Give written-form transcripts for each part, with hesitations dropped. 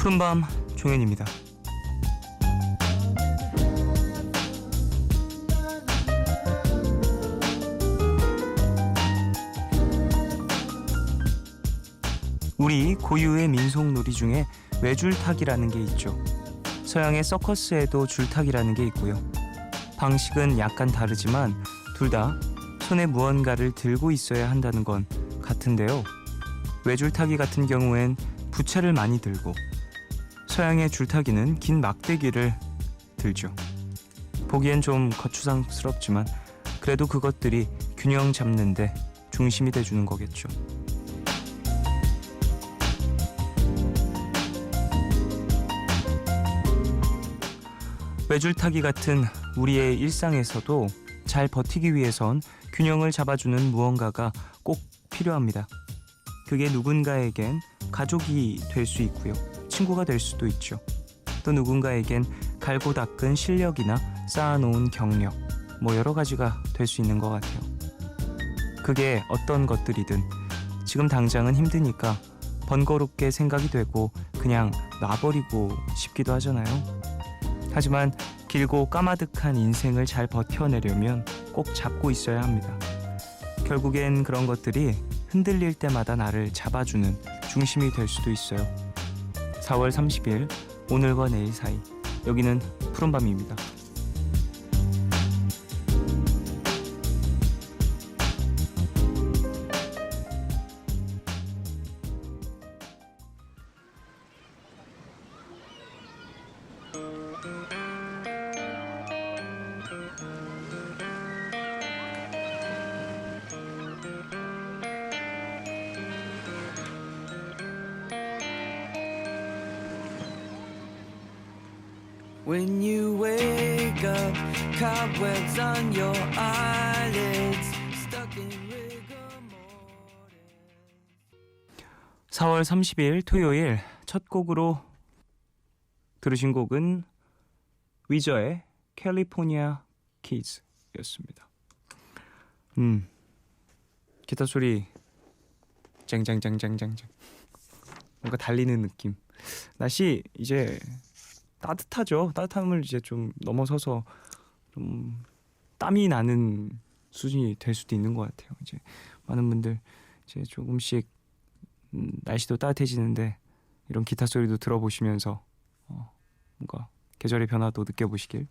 푸른밤 종현입니다. 우리 고유의 민속놀이 중에 외줄타기라는 게 있죠. 서양의 서커스에도 줄타기라는 게 있고요. 방식은 약간 다르지만 둘 다 손에 무언가를 들고 있어야 한다는 건 같은데요. 외줄타기 같은 경우엔 부채를 많이 들고, 서양의 줄타기는 긴 막대기를 들죠. 보기엔 좀 거추장스럽지만 그래도 그것들이 균형 잡는데 중심이 돼주는 거겠죠. 외줄타기 같은 우리의 일상에서도 잘 버티기 위해선 균형을 잡아주는 무언가가 꼭 필요합니다. 그게 누군가에겐 가족이 될 수 있고요. 친구가 될 수도 있죠. 또 누군가에겐 갈고 닦은 실력이나 쌓아놓은 경력, 여러 가지가 될 수 있는 것 같아요. 그게 어떤 것들이든 지금 당장은 힘드니까 번거롭게 생각이 되고 그냥 놔버리고 싶기도 하잖아요. 하지만 길고 까마득한 인생을 잘 버텨내려면 꼭 잡고 있어야 합니다. 결국엔 그런 것들이 흔들릴 때마다 나를 잡아주는 중심이 될 수도 있어요. 4월 30일 오늘과 내일 사이, 여기는 푸른밤입니다. When you wake up, cobwebs on your eyelids, stuck in rigor mortis. 4월 30일 토요일 첫 곡으로 들으신 곡은 위저의 캘리포니아 키즈였습니다. 기타 소리 쨍쨍쨍쨍쨍쨍, 뭔가 달리는 느낌. 날씨 이제 따뜻하죠. 따뜻함을 이제 좀 넘어서서 좀 땀이 나는 수준이 될 수도 있는 것 같아요. 이제 많은 분들 이제 조금씩 날씨도 따뜻해지는데 이런 기타 소리도 들어보시면서 뭔가 계절의 변화도 느껴보시길.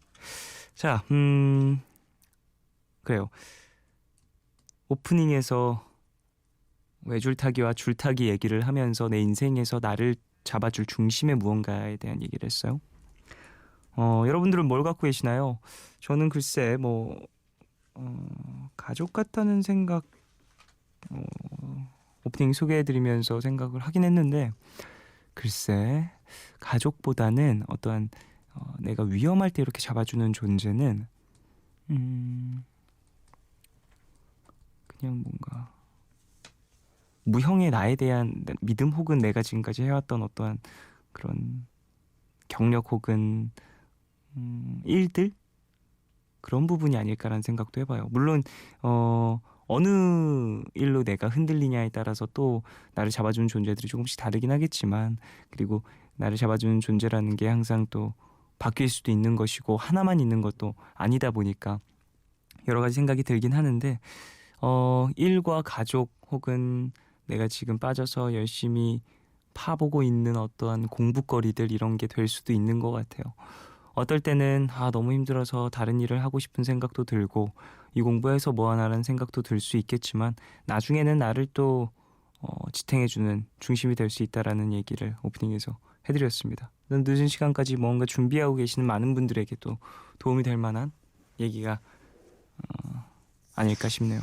자, 그래요. 오프닝에서 외줄타기와 줄타기 얘기를 하면서 내 인생에서 나를 잡아줄 중심의 무언가에 대한 얘기를 했어요. 여러분들은 뭘 갖고 계시나요? 저는 글쎄 가족 같다는 생각, 오프닝 소개해드리면서 생각을 하긴 했는데, 글쎄 가족보다는 어떠한 내가 위험할 때 이렇게 잡아주는 존재는 그냥 뭔가 무형의 나에 대한 믿음, 혹은 내가 지금까지 해왔던 어떠한 그런 경력 혹은 일들, 그런 부분이 아닐까라는 생각도 해봐요. 물론 어느 일로 내가 흔들리냐에 따라서 또 나를 잡아주는 존재들이 조금씩 다르긴 하겠지만, 그리고 나를 잡아주는 존재라는 게 항상 또 바뀔 수도 있는 것이고 하나만 있는 것도 아니다 보니까 여러 가지 생각이 들긴 하는데, 일과 가족 혹은 내가 지금 빠져서 열심히 파보고 있는 어떠한 공부거리들, 이런 게 될 수도 있는 것 같아요. 어떨 때는 너무 힘들어서 다른 일을 하고 싶은 생각도 들고, 이 공부해서 뭐하나라는 생각도 들 수 있겠지만, 나중에는 나를 또 지탱해주는 중심이 될 수 있다라는 얘기를 오프닝에서 해드렸습니다. 늦은 시간까지 뭔가 준비하고 계시는 많은 분들에게 또 도움이 될 만한 얘기가 아닐까 싶네요.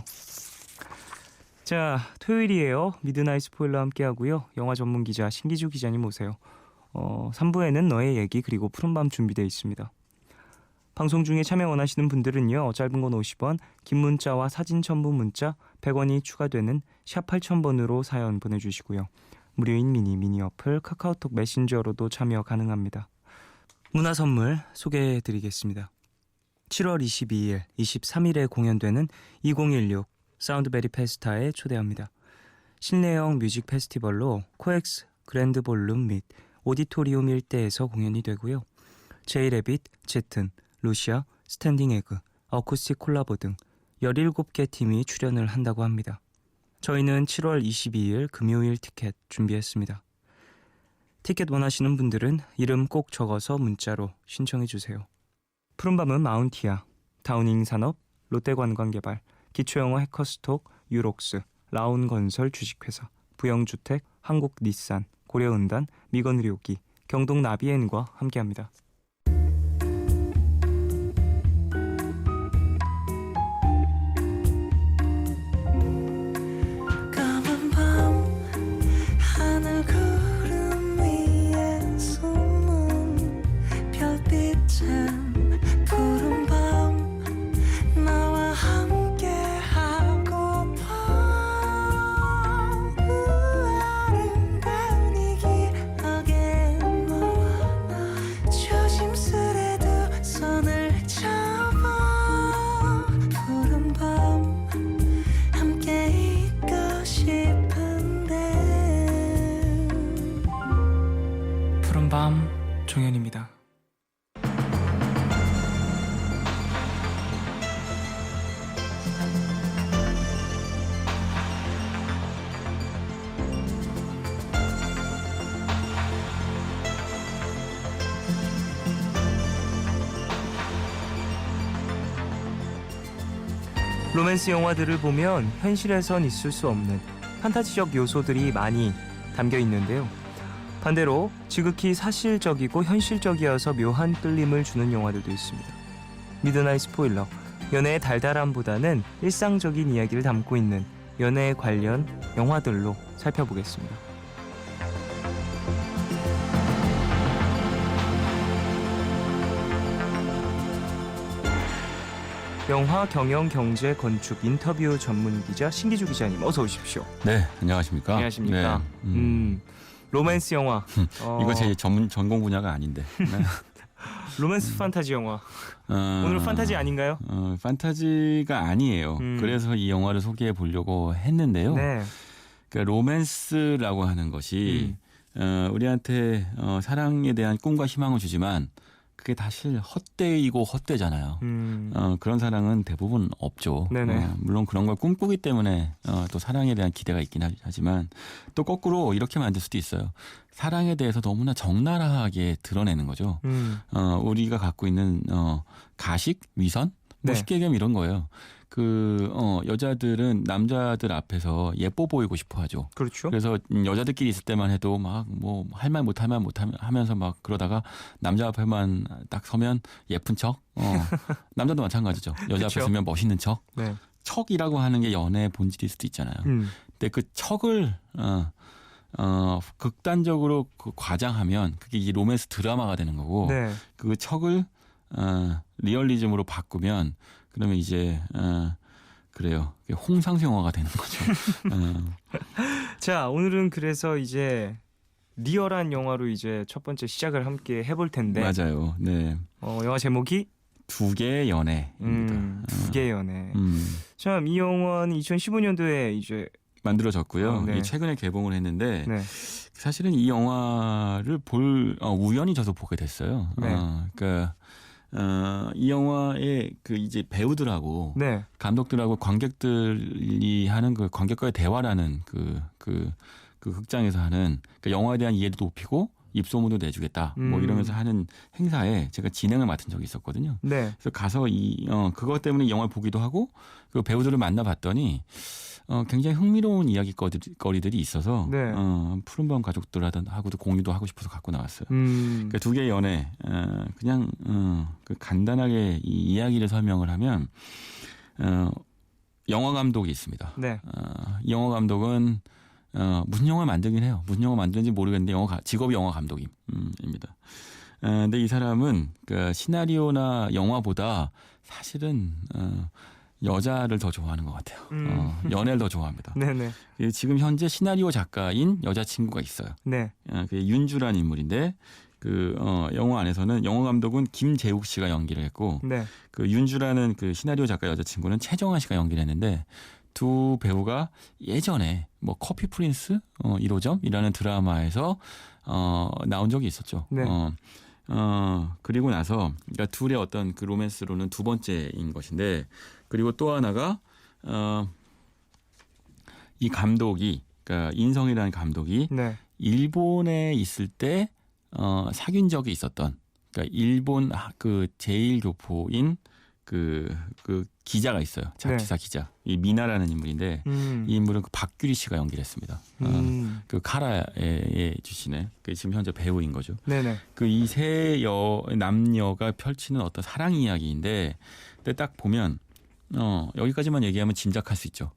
자, 토요일이에요. 미드나잇 스포일러와 함께하고요. 영화 전문 기자 신기주 기자님 오세요. 3부에는 너의 얘기, 그리고 푸른밤 준비되어 있습니다. 방송 중에 참여 원하시는 분들은요, 짧은 건 50원, 긴 문자와 사진 첨부 문자 100원이 추가되는 샵 8000번으로 사연 보내주시고요. 무료인 미니 어플 카카오톡 메신저로도 참여 가능합니다. 문화 선물 소개해드리겠습니다. 7월 22일, 23일에 공연되는 2016 사운드베리 페스타에 초대합니다. 실내형 뮤직 페스티벌로 코엑스 그랜드 볼룸 및 오디토리움 일대에서 공연이 되고요. 제이레빗, 제튼, 루시아, 스탠딩 에그, 어쿠스틱 콜라보 등 17개 팀이 출연을 한다고 합니다. 저희는 7월 22일 금요일 티켓 준비했습니다. 티켓 원하시는 분들은 이름 꼭 적어서 문자로 신청해 주세요. 푸른밤은 마운티아, 다우닝 산업, 롯데관광개발, 기초영어 해커스톡, 유록스, 라온건설 주식회사, 부영주택, 한국닛산, 고려은단, 미건의료기, 경동나비엔과 함께합니다. 까만 밤 하늘 구름 위에 숨은 별빛은 푸른 밤 나와 함께 하고파 아름다운 이 기억에 너와 조심스레 두 손을 잡아 푸른 밤 함께 있고 싶은데 푸른밤 종현입니다. 로맨스 영화들을 보면 현실에선 있을 수 없는 판타지적 요소들이 많이 담겨 있는데요. 반대로 지극히 사실적이고 현실적이어서 묘한 끌림을 주는 영화들도 있습니다. 미드나잇 스포일러, 연애의 달달함보다는 일상적인 이야기를 담고 있는 연애 관련 영화들로 살펴보겠습니다. 영화, 경영, 경제, 건축, 인터뷰 전문 기자 신기주 기자님 어서 오십시오. 네, 안녕하십니까? 안녕하십니까? 네, 로맨스 영화. 이거 제 전공 분야가 아닌데. 네. 로맨스 판타지 영화. 오늘 판타지 아닌가요? 판타지가 아니에요. 그래서 이 영화를 소개해 보려고 했는데요. 네. 그러니까 로맨스라고 하는 것이 우리한테 사랑에 대한 꿈과 희망을 주지만 그게 사실 헛되이고 헛되잖아요. 그런 사랑은 대부분 없죠. 네네. 물론 그런 걸 꿈꾸기 때문에 또 사랑에 대한 기대가 있긴 하지만 또 거꾸로 이렇게 만들 수도 있어요. 사랑에 대해서 너무나 적나라하게 드러내는 거죠. 우리가 갖고 있는 가식, 위선, 뭐 네. 쉽게 얘기하면 이런 거예요. 여자들은 남자들 앞에서 예뻐 보이고 싶어 하죠. 그렇죠. 그래서 여자들끼리 있을 때만 해도 막 뭐 할 말 못하면 하면서 막 그러다가 남자 앞에만 딱 서면 예쁜 척. 남자도 마찬가지죠. 여자 그쵸. 앞에 서면 멋있는 척. 네. 척이라고 하는 게 연애의 본질일 수도 있잖아요. 근데 그 척을 극단적으로 과장하면 그게 이 로맨스 드라마가 되는 거고 네. 그 척을 리얼리즘으로 바꾸면 그러면 이제 그래요. 홍상수 영화가 되는 거죠. 자, 오늘은 그래서 이제 리얼한 영화로 이제 첫 번째 시작을 함께 해볼 텐데. 맞아요. 네. 영화 제목이 두 개의 연애입니다. 두 개의 연애. 참, 이 영화는 2015년도에 이제 만들어졌고요. 네. 최근에 개봉을 했는데 네. 사실은 이 영화를 우연히 저도 보게 됐어요. 네. 그러니까 이 영화의 그 이제 배우들하고 네. 감독들하고 관객들이 하는 그 관객과의 대화라는 그 극장에서 하는 그 영화에 대한 이해도 높이고 입소문도 내주겠다. 뭐 이러면서 하는 행사에 제가 진행을 맡은 적이 있었거든요. 네. 그래서 가서 그것 때문에 이 영화를 보기도 하고 그 배우들을 만나봤더니 굉장히 흥미로운 이야기거리들이 있어서 네. 푸른밤 가족들하고도 공유도 하고 싶어서 갖고 나왔어요. 음. 그러니까 두 개의 연애 그냥 그 간단하게 이 이야기를 설명을 하면 영화 감독이 있습니다. 네. 이 영화 감독은 무슨 영화 만들긴 해요. 무슨 영화 만드는지 모르겠는데 직업이 영화 감독입니다. 근데 이 사람은 그 시나리오나 영화보다 사실은 여자를 더 좋아하는 것 같아요. 연애를 더 좋아합니다. 네네. 지금 현재 시나리오 작가인 여자친구가 있어요. 네. 그게 윤주라는 인물인데 그 영화 안에서는 영화 감독은 김재욱 씨가 연기를 했고 네. 그 윤주라는 그 시나리오 작가 여자친구는 최정아 씨가 연기를 했는데 두 배우가 예전에 뭐 커피 프린스 1호점이라는 드라마에서 나온 적이 있었죠. 네. 그리고 나서 그러니까 둘의 어떤 그 로맨스로는 두 번째인 것인데 그리고 또 하나가 이 감독이 그러니까 인성이라는 감독이 네. 일본에 있을 때 사귄 적이 있었던 그러니까 일본 그 제일 교포인 그 기자가 있어요. 잡지사 기자. 이 미나라는 인물인데 이 인물은 그 박규리 씨가 연기를 했습니다. 그 카라의 주신의 그 지금 현재 배우인 거죠. 네네. 그 이 세 남녀가 펼치는 어떤 사랑 이야기인데 근데 딱 보면 여기까지만 얘기하면 짐작할 수 있죠.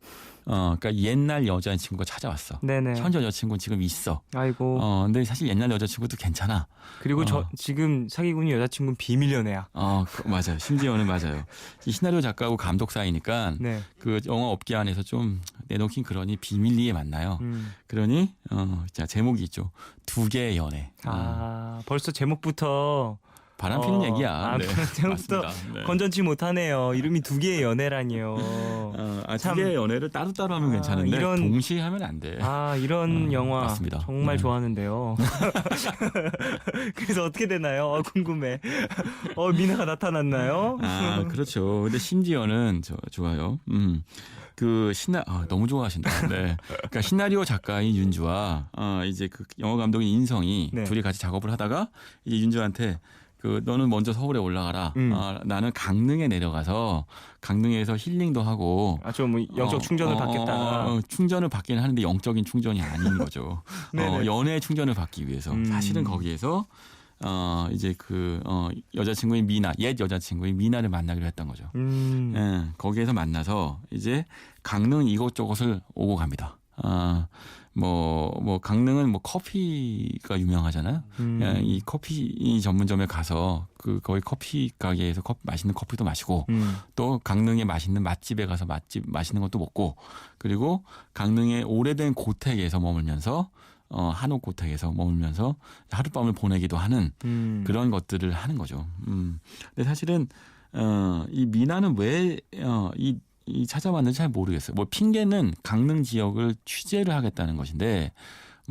그러니까 옛날 여자친구가 찾아왔어. 네네. 현재 여자친구는 지금 있어. 아이고. 근데 사실 옛날 여자친구도 괜찮아. 그리고 저 지금 사귀고 있는 여자친구는 비밀 연애야. 맞아요. 심지어는 맞아요. 이 시나리오 작가하고 감독 사이니까 네. 그 영화 업계 안에서 좀 내놓긴 그러니 비밀리에 만나요. 그러니 자 제목이 있죠. 두 개의 연애. 벌써 제목부터 바람 피는 얘기야. 네, 제목부터 맞습니다. 네. 건전치 못하네요. 이름이 두 개의 연애라니요. 두 개의 연애를 따로따로 하면 괜찮은데 동시에 하면 안 돼. 이런 영화 맞습니다. 정말 네. 좋아하는데요. 그래서 어떻게 되나요? 궁금해. 미나가 나타났나요? 그렇죠. 근데 심지어는 좋아요. 너무 좋아하신다. 네. 그러니까 시나리오 작가인 윤주와 이제 그 영화 감독인 인성이 네. 둘이 같이 작업을 하다가 이제 윤주한테 너는 먼저 서울에 올라가라. 나는 강릉에 내려가서 강릉에서 힐링도 하고. 좀 영적 충전을 받겠다. 충전을 받기는 하는데 영적인 충전이 아닌 거죠. 연애의 충전을 받기 위해서. 사실은 거기에서 이제 여자친구인 미나, 옛 여자친구인 미나를 만나기로 했던 거죠. 거기에서 만나서 이제 강릉 이곳저곳을 오고 갑니다. 강릉은 커피가 유명하잖아요. 이 커피 전문점에 가서 거기 커피 가게에서 맛있는 커피도 마시고 또 강릉의 맛있는 맛집에 가서 맛있는 것도 먹고 그리고 강릉의 오래된 고택에서 머물면서 한옥 고택에서 머물면서 하룻밤을 보내기도 하는 그런 것들을 하는 거죠. 근데 사실은 이 미나는 왜 이 찾아왔는지 잘 모르겠어요. 핑계는 강릉 지역을 취재를 하겠다는 것인데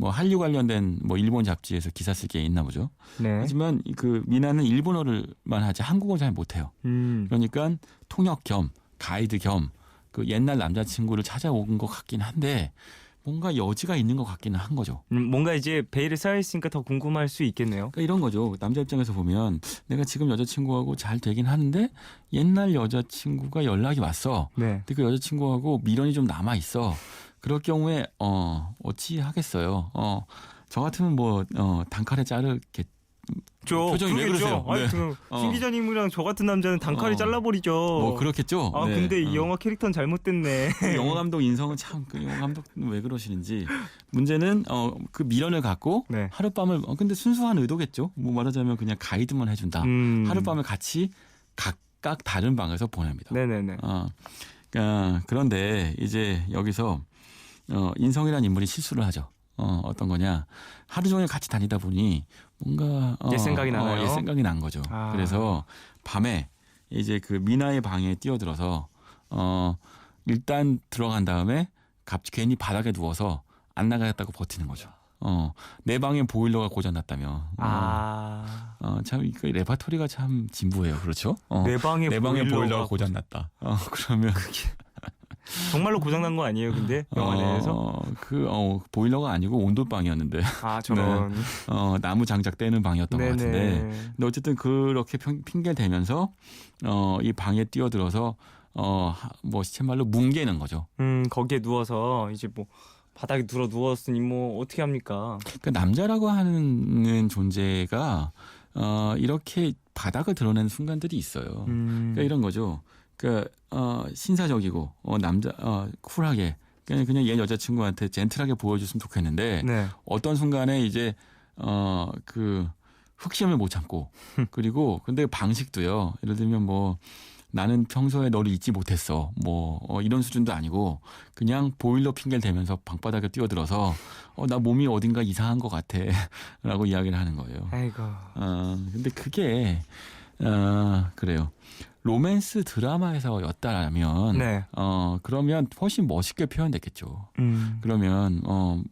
한류 관련된 일본 잡지에서 기사 쓸 게 있나 보죠. 네. 하지만 그 미나는 일본어를만 하지 한국어를 잘 못해요. 그러니까 통역 겸 가이드 겸 그 옛날 남자친구를 찾아온 것 같긴 한데 뭔가 여지가 있는 것 같기는 한 거죠. 뭔가 이제 베일에 쌓여있으니까 더 궁금할 수 있겠네요. 그러니까 이런 거죠. 남자 입장에서 보면 내가 지금 여자친구하고 잘 되긴 하는데 옛날 여자친구가 연락이 왔어. 네. 근데 그 여자친구하고 미련이 좀 남아있어. 그럴 경우에 어찌 하겠어요. 저 같으면 단칼에 자르겠. 표정이 왜 그러세요? 아니, 김 기자님이랑 저 같은 남자는 단칼에 잘라버리죠. 그렇겠죠. 네. 근데 이 영화 캐릭터는 잘못됐네. 영화 감독 인성은 참 영화 감독은 왜 그러시는지. 문제는 그 미련을 갖고 네. 하룻밤을 근데 순수한 의도겠죠. 말하자면 그냥 가이드만 해준다. 하룻밤을 같이 각각 다른 방에서 보냅니다. 네네네. 그런데 이제 여기서 인성이라는 인물이 실수를 하죠. 어떤 거냐. 하루 종일 같이 다니다 보니 뭔가 옛 생각이 나나요? 옛 생각이 난 거죠. 그래서 밤에 이제 그 미나의 방에 뛰어들어서 일단 들어간 다음에 괜히 바닥에 누워서 안 나가겠다고 버티는 거죠. 내 방에 보일러가 고장났다며. 참 그 레파토리가 참 진부해요. 그렇죠? 내 방에 보일러가 고장났다. 그러면 정말로 고장난 거 아니에요, 근데 영화 내에서? 보일러가 아니고 온돌방이었는데. 저런. 네. 나무 장작 떼는 방이었던 것 같은데. 근데 어쨌든 그렇게 핑계를 대면서 이 방에 뛰어들어서 시쳇말로 뭉개는 거죠. 거기에 누워서 이제 바닥에 누웠으니 어떻게 합니까? 그러니까 남자라고 하는 존재가 이렇게 바닥을 드러내는 순간들이 있어요. 그러니까 이런 거죠. 그러니까 신사적이고 쿨하게 그냥 얘 여자친구한테 젠틀하게 보여줬으면 좋겠는데 네. 어떤 순간에 이제 그 흑심을 못 참고 그리고 근데 방식도요. 예를 들면 나는 평소에 너를 잊지 못했어. 이런 수준도 아니고 그냥 보일러 핑계를 대면서 방바닥에 뛰어들어서 나 몸이 어딘가 이상한 것 같아 라고 이야기를 하는 거예요. 아이고. 근데 그게 그래요. 로맨스 드라마에서였다라면 네. 그러면 훨씬 멋있게 표현됐겠죠. 그러면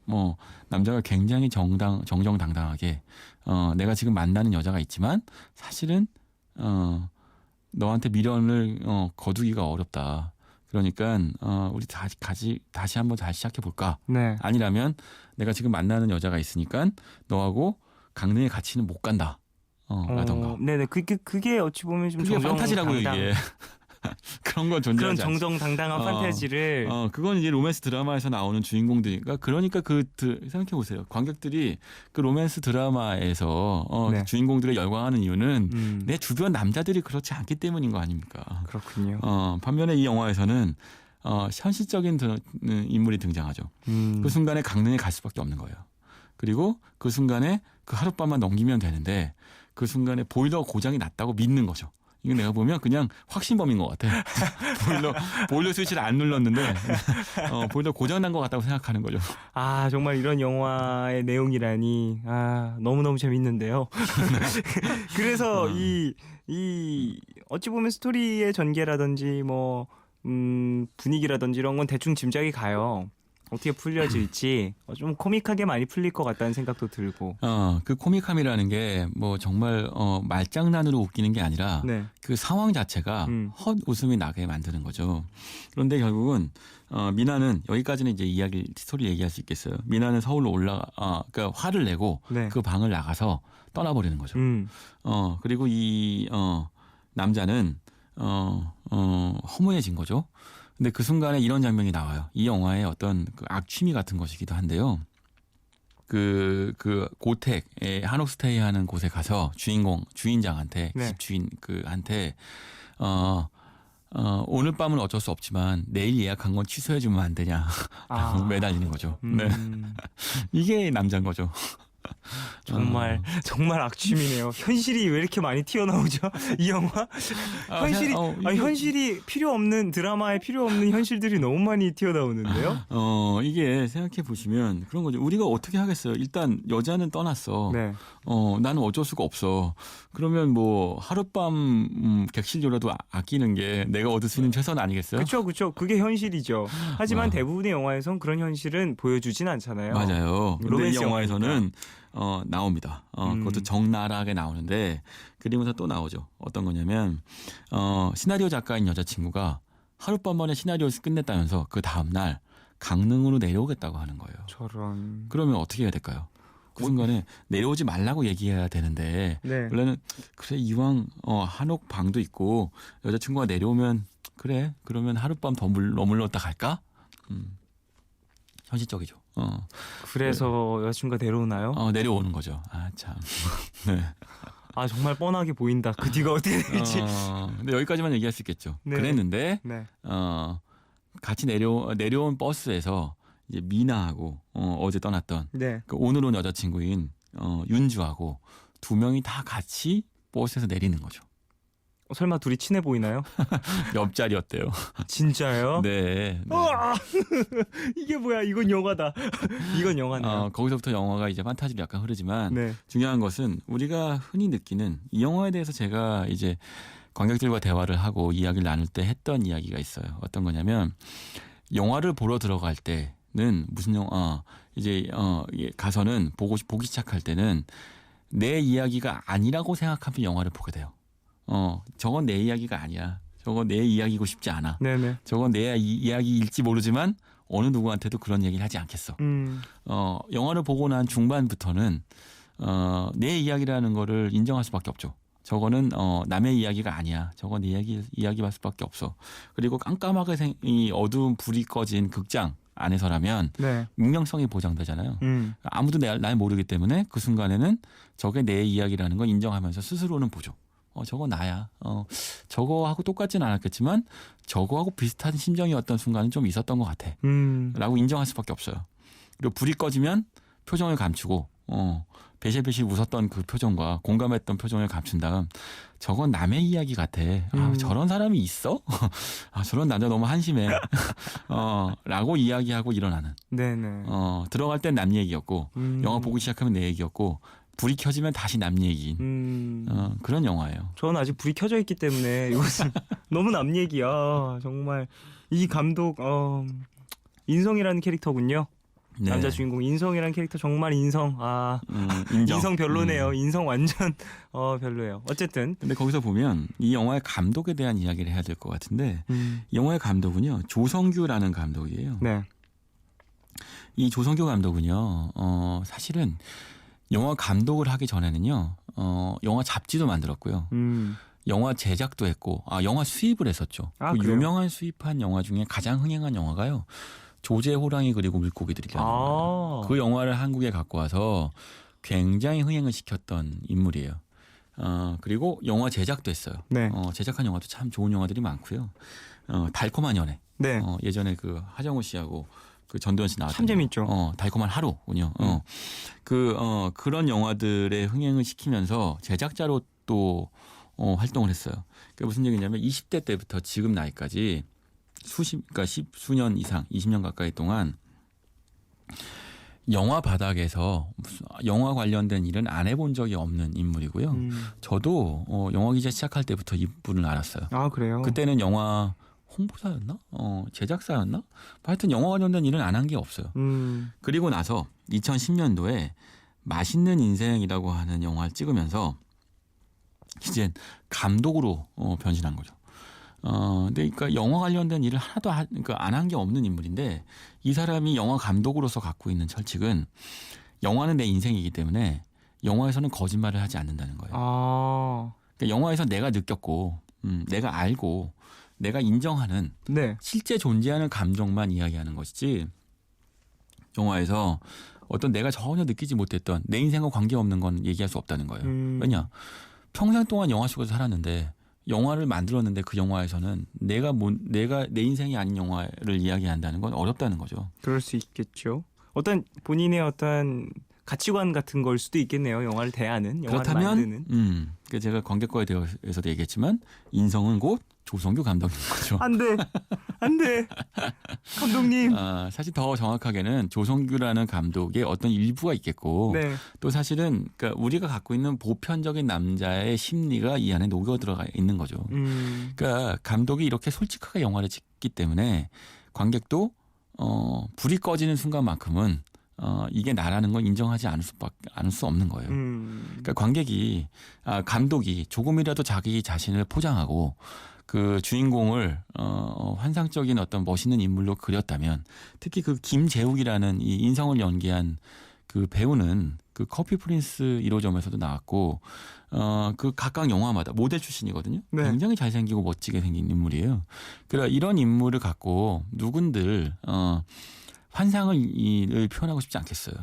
뭐 남자가 굉장히 정정당당하게 내가 지금 만나는 여자가 있지만 사실은 너한테 미련을 거두기가 어렵다. 그러니까 우리 다시 한번 다시 시작해 볼까? 네. 아니라면 내가 지금 만나는 여자가 있으니까 너하고 강릉에 같이는 못 간다. 라던가. 네네. 그게 어찌 보면 좀 그게 판타지라고요, 이게. 그런 건 그런 존재하지 않지. 정정당당한 판타지를 그건 이제 로맨스 드라마에서 나오는 주인공들이니까 그러니까 생각해 보세요. 관객들이 그 로맨스 드라마에서 네. 주인공들을 열광하는 이유는 내 주변 남자들이 그렇지 않기 때문인 거 아닙니까? 그렇군요. 반면에 이 영화에서는 현실적인 인물이 등장하죠. 그 순간에 강릉에 갈 수밖에 없는 거예요. 그리고 그 순간에 그 하룻밤만 넘기면 되는데 그 순간에 보일러 고장이 났다고 믿는 거죠. 이거 내가 보면 그냥 확신범인 것 같아. 보일러 스위치를 안 눌렀는데 보일러 고장 난 것 같다고 생각하는 거죠. 아 정말 이런 영화의 내용이라니 너무너무 재밌는데요. 그래서 이 어찌 보면 스토리의 전개라든지 뭐 분위기라든지 이런 건 대충 짐작이 가요. 어떻게 풀려질지 좀 코믹하게 많이 풀릴 것 같다는 생각도 들고. 그 코믹함이라는 게 뭐 정말 말장난으로 웃기는 게 아니라 네. 그 상황 자체가 헛 웃음이 나게 만드는 거죠. 그런데 결국은 미나는 여기까지는 이제 스토리 얘기할 수 있겠어요. 미나는 서울로 그러니까 화를 내고 네. 그 방을 나가서 떠나버리는 거죠. 그리고 이 남자는 허무해진 거죠. 근데 그 순간에 이런 장면이 나와요. 이 영화의 어떤 그 악취미 같은 것이기도 한데요. 그 고택에 한옥스테이 하는 곳에 가서 주인장한테, 네. 집주인 한테 오늘 밤은 어쩔 수 없지만 내일 예약한 건 취소해주면 안 되냐. 라고 매달리는 거죠. 네. 이게 남자인 거죠. 정말 악취미네요. 현실이 왜 이렇게 많이 튀어나오죠? 이 영화 현실이 필요 없는 드라마에 필요 없는 현실들이 너무 많이 튀어나오는데요. 이게 생각해 보시면 그런 거죠. 우리가 어떻게 하겠어요? 일단 여자는 떠났어. 네. 나는 어쩔 수가 없어. 그러면 뭐 하룻밤 객실료라도 아끼는 게 내가 얻을 수 있는 최선 아니겠어요? 그렇죠. 그게 현실이죠. 하지만 대부분의 영화에선 그런 현실은 보여주진 않잖아요. 맞아요. 근데 이 로맨스 영화에서는 나옵니다. 그것도 적나라하게 나오는데 그리면서 또 나오죠. 어떤 거냐면 시나리오 작가인 여자친구가 하룻밤 만에 시나리오를 끝냈다면서 그 다음날 강릉으로 내려오겠다고 하는 거예요. 저런. 그러면 어떻게 해야 될까요? 그 순간에 내려오지 말라고 얘기해야 되는데 네. 원래는 그래 이왕 한옥 방도 있고 여자친구가 내려오면 그래 그러면 하룻밤 더 머물렀다 갈까? 현실적이죠. 그래서 여자친구가 내려오나요? 내려오는 거죠. 참. 네. 정말 뻔하게 보인다. 그 뒤가 어떻게 될지. 근데 여기까지만 얘기할 수 있겠죠. 네. 그랬는데 네. 같이 내려온 버스에서 이제 미나하고 어제 떠났던 네. 그 오늘 온 여자친구인 윤주하고 두 명이 다 같이 버스에서 내리는 거죠. 설마 둘이 친해 보이나요? 옆자리였대요. 진짜요? 네. 이게 뭐야? 이건 영화다. 이건 영화네요. 거기서부터 영화가 이제 판타지로 약간 흐르지만 네. 중요한 것은 우리가 흔히 느끼는 이 영화에 대해서 제가 이제 관객들과 대화를 하고 이야기를 나눌 때 했던 이야기가 있어요. 어떤 거냐면 영화를 보러 들어갈 때는 무슨 이제 가서는 보기 시작할 때는 내 이야기가 아니라고 생각하면 영화를 보게 돼요. 저건 내 이야기가 아니야. 저건 내 이야기고 싶지 않아. 네네. 저건 내 이야기일지 모르지만 어느 누구한테도 그런 얘기를 하지 않겠어. 영화를 보고 난 중반부터는 내 이야기라는 거를 인정할 수밖에 없죠. 저거는 남의 이야기가 아니야. 저건 내 이야기할 수밖에 없어. 그리고 깜깜하게 이 어두운 불이 꺼진 극장 안에서라면 네. 익명성이 보장되잖아요. 아무도 날 모르기 때문에 그 순간에는 저게 내 이야기라는 걸 인정하면서 스스로는 보죠. 저거 나야. 저거하고 똑같진 않았겠지만 저거하고 비슷한 심정이었던 순간은 좀 있었던 것 같아. 라고 인정할 수밖에 없어요. 그리고 불이 꺼지면 표정을 감추고 베실베실 웃었던 그 표정과 공감했던 표정을 감춘 다음 저건 남의 이야기 같아. 저런 사람이 있어? 저런 남자 너무 한심해. 라고 이야기하고 일어나는. 네네. 들어갈 땐 남 얘기였고 영화 보기 시작하면 내 얘기였고 불이 켜지면 다시 남 얘기인 그런 영화예요. 저는 아직 불이 켜져 있기 때문에 이것은 너무 남 얘기야. 정말 이 감독 인성이라는 캐릭터군요. 네. 남자 주인공 인성이라는 캐릭터 정말 인성. 인성 별로네요. 인성 완전 별로예요. 어쨌든 근데 거기서 보면 이 영화의 감독에 대한 이야기를 해야 될 것 같은데 이 영화의 감독은요 조성규라는 감독이에요. 네. 이 조성규 감독은요 사실은 영화 감독을 하기 전에는요 영화 잡지도 만들었고요. 영화 제작도 했고 영화 수입을 했었죠. 그 그래요? 유명한 수입한 영화 중에 가장 흥행한 영화가요. 조제 호랑이 그리고 물고기들이라는 영화예요. 그 영화를 한국에 갖고 와서 굉장히 흥행을 시켰던 인물이에요. 그리고 영화 제작도 했어요. 네. 제작한 영화도 참 좋은 영화들이 많고요. 달콤한 연애. 네. 예전에 그 하정우 씨하고 그 전도연 씨 나왔던 참 재밌죠. 달콤한 하루군요. 그런 영화들의 흥행을 시키면서 제작자로 또 활동을 했어요. 그게 무슨 얘기냐면 20대 때부터 지금 나이까지 그러니까 십수년 이상, 20년 가까이 동안 영화 바닥에서 영화 관련된 일은 안 해본 적이 없는 인물이고요. 저도 영화 기자 시작할 때부터 이분을 알았어요. 그래요? 그때는 영화 홍보사였나? 제작사였나? 하여튼 영화 관련된 일은 안 한 게 없어요. 그리고 나서 2010년도에 맛있는 인생이라고 하는 영화를 찍으면서 이제 감독으로 변신한 거죠. 근데 그러니까 영화 관련된 일을 하나도 그러니까 안 한 게 없는 인물인데 이 사람이 영화 감독으로서 갖고 있는 철칙은 영화는 내 인생이기 때문에 영화에서는 거짓말을 하지 않는다는 거예요. 그러니까 영화에서 내가 느꼈고 내가 알고 내가 인정하는 네. 실제 존재하는 감정만 이야기하는 것이지 영화에서 어떤 내가 전혀 느끼지 못했던 내 인생과 관계없는 건 얘기할 수 없다는 거예요. 왜냐? 평생 동안 영화 속에서 살았는데 영화를 만들었는데 그 영화에서는 내가 내 인생이 아닌 영화를 이야기한다는 건 어렵다는 거죠. 그럴 수 있겠죠. 어떤 본인의 어떤 가치관 같은 걸 수도 있겠네요. 영화를 대하는, 영화를 그렇다면, 만드는. 제가 관객과에 대해서도 얘기했지만 인성은 곧 조성규 감독인 거죠. 안 돼. 감독님. 사실 더 정확하게는 조성규라는 감독의 어떤 일부가 있겠고 네. 또 사실은 그러니까 우리가 갖고 있는 보편적인 남자의 심리가 이 안에 녹여 들어가 있는 거죠. 그러니까 감독이 이렇게 솔직하게 영화를 찍기 때문에 관객도 불이 꺼지는 순간만큼은 이게 나라는 걸 인정하지 않을 수 없는 거예요. 그러니까 관객이 감독이 조금이라도 자기 자신을 포장하고 그 주인공을 환상적인 어떤 멋있는 인물로 그렸다면 특히 그 김재욱이라는 이 인성을 연기한 그 배우는 그 커피 프린스 1호점에서도 나왔고 그 각각 영화마다 모델 출신이거든요. 네. 굉장히 잘생기고 멋지게 생긴 인물이에요. 그러니까 이런 인물을 갖고 누군들 환상을 표현하고 싶지 않겠어요.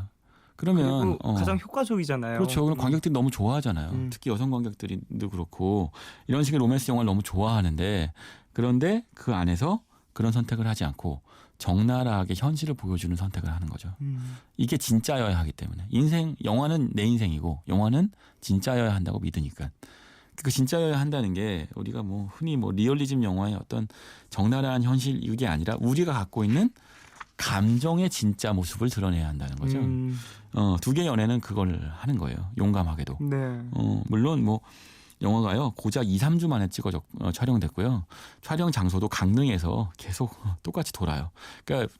그러면 가장 효과적이잖아요. 그렇죠. 그럼 관객들이 너무 좋아하잖아요. 특히 여성 관객들도 그렇고 이런 식의 로맨스 영화를 너무 좋아하는데 그런데 그 안에서 그런 선택을 하지 않고 적나라하게 현실을 보여주는 선택을 하는 거죠. 이게 진짜여야 하기 때문에 영화는 내 인생이고 영화는 진짜여야 한다고 믿으니까. 그 진짜여야 한다는 게 우리가 흔히 리얼리즘 영화의 어떤 적나라한 현실 이게 아니라 우리가 갖고 있는 감정의 진짜 모습을 드러내야 한다는 거죠. 두 개의 연애는 그걸 하는 거예요. 용감하게도. 네. 물론 영화가요 고작 2-3주 만에 촬영됐고요. 촬영 장소도 강릉에서 계속 똑같이 돌아요. 그러니까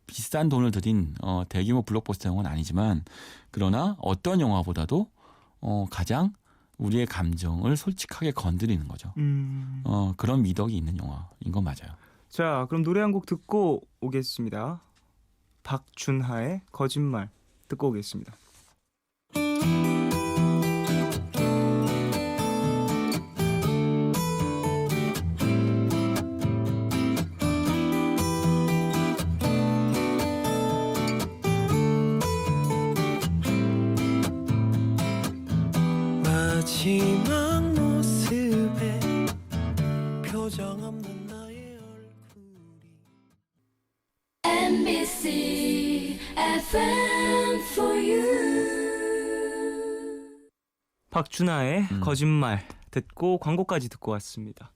비싼 돈을 들인 대규모 블록버스터 영화는 아니지만 그러나 어떤 영화보다도 가장 우리의 감정을 솔직하게 건드리는 거죠. 그런 미덕이 있는 영화인 건 맞아요. 자, 그럼 노래 한 곡 듣고 오겠습니다. 박준하의 거짓말 듣고 오겠습니다. 마지막 모습에 표정 없는 나의 얼굴이 MBC FM for you. 박준하의 거짓말 듣고 광고까지 듣고 왔습니다.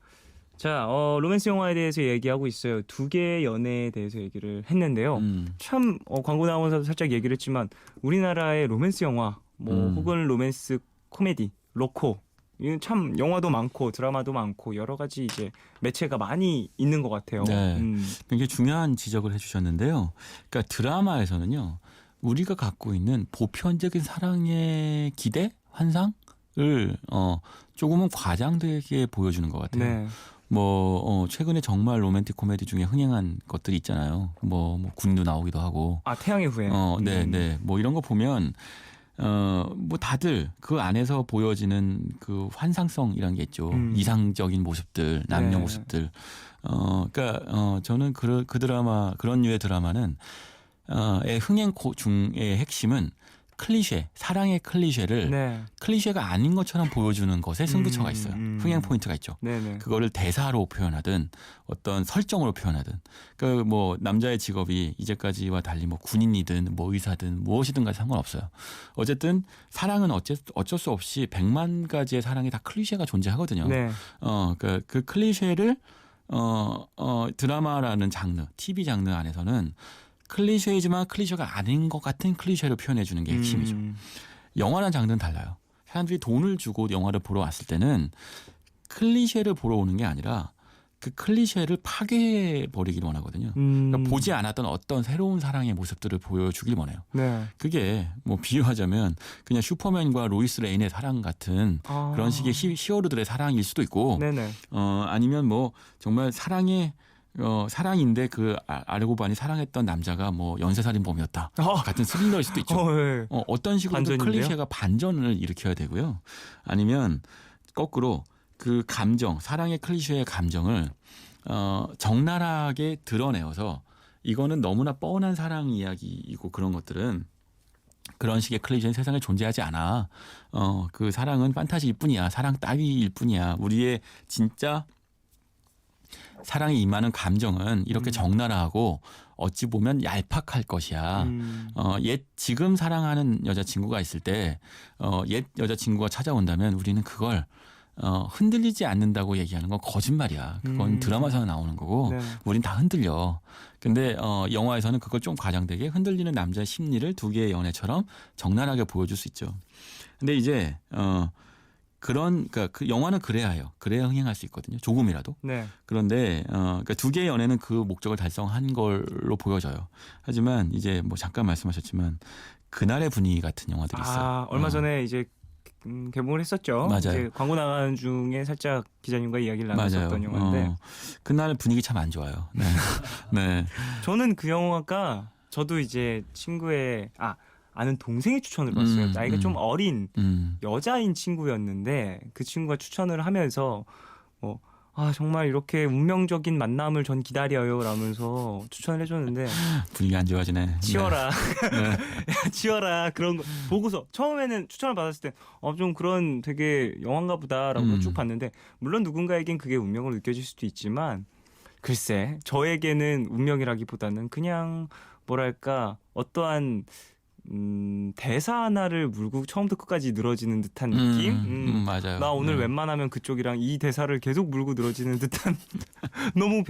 자, 로맨스 영화에 대해서 얘기하고 있어요. 두 개의 연애에 대해서 얘기를 했는데요. 참 광고 나오면서 살짝 얘기를 했지만 우리나라의 로맨스 영화 뭐 혹은 로맨스 코미디, 로코. 이건 참 영화도 많고 드라마도 많고 여러 가지 이제 매체가 많이 있는 것 같아요. 네. 굉장히 중요한 지적을 해주셨는데요. 그러니까 드라마에서는요, 우리가 갖고 있는 보편적인 사랑의 기대, 환상을 조금은 과장되게 보여주는 것 같아요. 네. 최근에 정말 로맨틱 코미디 중에 흥행한 것들이 있잖아요. 뭐 군도 나오기도 하고. 아 태양의 후예. 네. 뭐 이런 거 보면 뭐 다들 그 안에서 보여지는 그 환상성이란 게 있죠. 이상적인 모습들, 남녀 네. 모습들. 그러니까 저는 그 드라마, 그런 류의 드라마는 흥행 중의 핵심은 클리셰, 사랑의 클리셰를 네. 클리셰가 아닌 것처럼 보여주는 것에 승부처가 있어요. 흥행 포인트가 있죠. 네네. 그거를 대사로 표현하든 어떤 설정으로 표현하든. 그 뭐 남자의 직업이 이제까지와 달리 뭐 군인이든 뭐 의사든 무엇이든 간에 상관없어요. 어쨌든 사랑은 어쩔 수 없이 100만 가지의 사랑이 다 클리셰가 존재하거든요. 네. 그 클리셰를 드라마라는 장르, TV 장르 안에서는 클리셰이지만 클리셰가 아닌 것 같은 클리셰로 표현해 주는 게 핵심이죠. 영화라는 장르는 달라요. 사람들이 돈을 주고 영화를 보러 왔을 때는 클리셰를 보러 오는 게 아니라 그 클리셰를 파괴해 버리길 원하거든요. 그러니까 보지 않았던 어떤 새로운 사랑의 모습들을 보여주길 원해요. 네. 그게 뭐 비유하자면 그냥 슈퍼맨과 로이스 레인의 사랑 같은 그런 식의 히어로들의 사랑일 수도 있고, 네네. 아니면 뭐 정말 사랑인데 그 알고 보니 사랑했던 남자가 뭐 연쇄살인범이었다 같은 스릴러일 수도 있죠. 네. 어떤 식으로든 반전인데요? 클리셰가 반전을 일으켜야 되고요. 아니면 거꾸로 그 감정, 사랑의 클리셰의 감정을 적나라하게 드러내어서 이거는 너무나 뻔한 사랑 이야기이고 그런 것들은 그런 식의 클리셰는 세상에 존재하지 않아. 그 사랑은 판타지일 뿐이야. 사랑 따위일 뿐이야. 우리의 진짜 사랑에 임하는 감정은 이렇게 적나라하고 어찌 보면 얄팍할 것이야. 지금 사랑하는 여자친구가 있을 때 옛 여자친구가 찾아온다면 우리는 그걸 흔들리지 않는다고 얘기하는 건 거짓말이야. 그건 드라마에서 나오는 거고 네. 우린 다 흔들려. 근데 영화에서는 그걸 좀 과장되게 흔들리는 남자의 심리를 두 개의 연애처럼 적나라하게 보여줄 수 있죠. 근데 이제 그러니까 그 영화는 그래야 해요. 그래야 흥행할 수 있거든요. 조금이라도. 네. 그런데 그러니까 두 개의 연애는 그 목적을 달성한 걸로 보여져요. 하지만 이제 뭐 잠깐 말씀하셨지만 그날의 분위기 같은 영화들이 있어요. 얼마 전에 이제 개봉을 했었죠. 맞아요. 이제 광고 나가는 중에 살짝 기자님과 이야기를 나눴었던 영화인데 그날 분위기 참 안 좋아요. 네. 네. 저는 그 영화가 저도 이제 친구의 아는 동생이 추천을 받았어요. 나이가 좀 어린 여자인 친구였는데 그 친구가 추천을 하면서 정말 이렇게 운명적인 만남을 전 기다려요 라면서 추천을 해줬는데 분위기 안 좋아지네. 치워라. 네. 치워라. 그런 거 보고서 처음에는 추천을 받았을 때 좀 그런 되게 영화인가 보다라고 쭉 봤는데 물론 누군가에겐 그게 운명으로 느껴질 수도 있지만 글쎄 저에게는 운명이라기보다는 그냥 뭐랄까 어떠한 대사 하나를 물고 처음부터 끝까지 늘어지는 듯한 느낌? 맞아요. 나 오늘 웬만하면 그쪽이랑 이 대사를 계속 물고 늘어지는 듯한 너무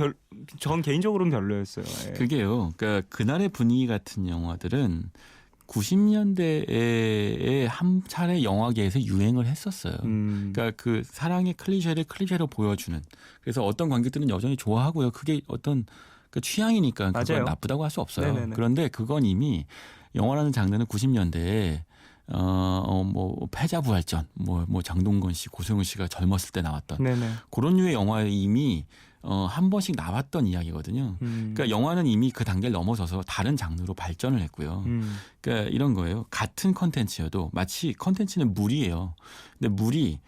전 개인적으로는 별로였어요. 예. 그게요. 그러니까 그날의 분위기 같은 영화들은 90년대에 한 차례 영화계에서 유행을 했었어요. 그러니까 그 사랑의 클리셰를 클리셰로 보여주는. 그래서 어떤 관객들은 여전히 좋아하고요. 그게 어떤 그 취향이니까 그건 맞아요. 나쁘다고 할 수 없어요. 네네네. 그런데 그건 이미 영화라는 장르는 90년대에 뭐 패자부활전, 뭐 장동건 씨, 고소영 씨가 젊었을 때 나왔던 네네. 그런 류의 영화에 이미 한 번씩 나왔던 이야기거든요. 그러니까 영화는 이미 그 단계를 넘어서서 다른 장르로 발전을 했고요. 그러니까 이런 거예요. 같은 컨텐츠여도 마치 컨텐츠는 물이에요. 근데 물이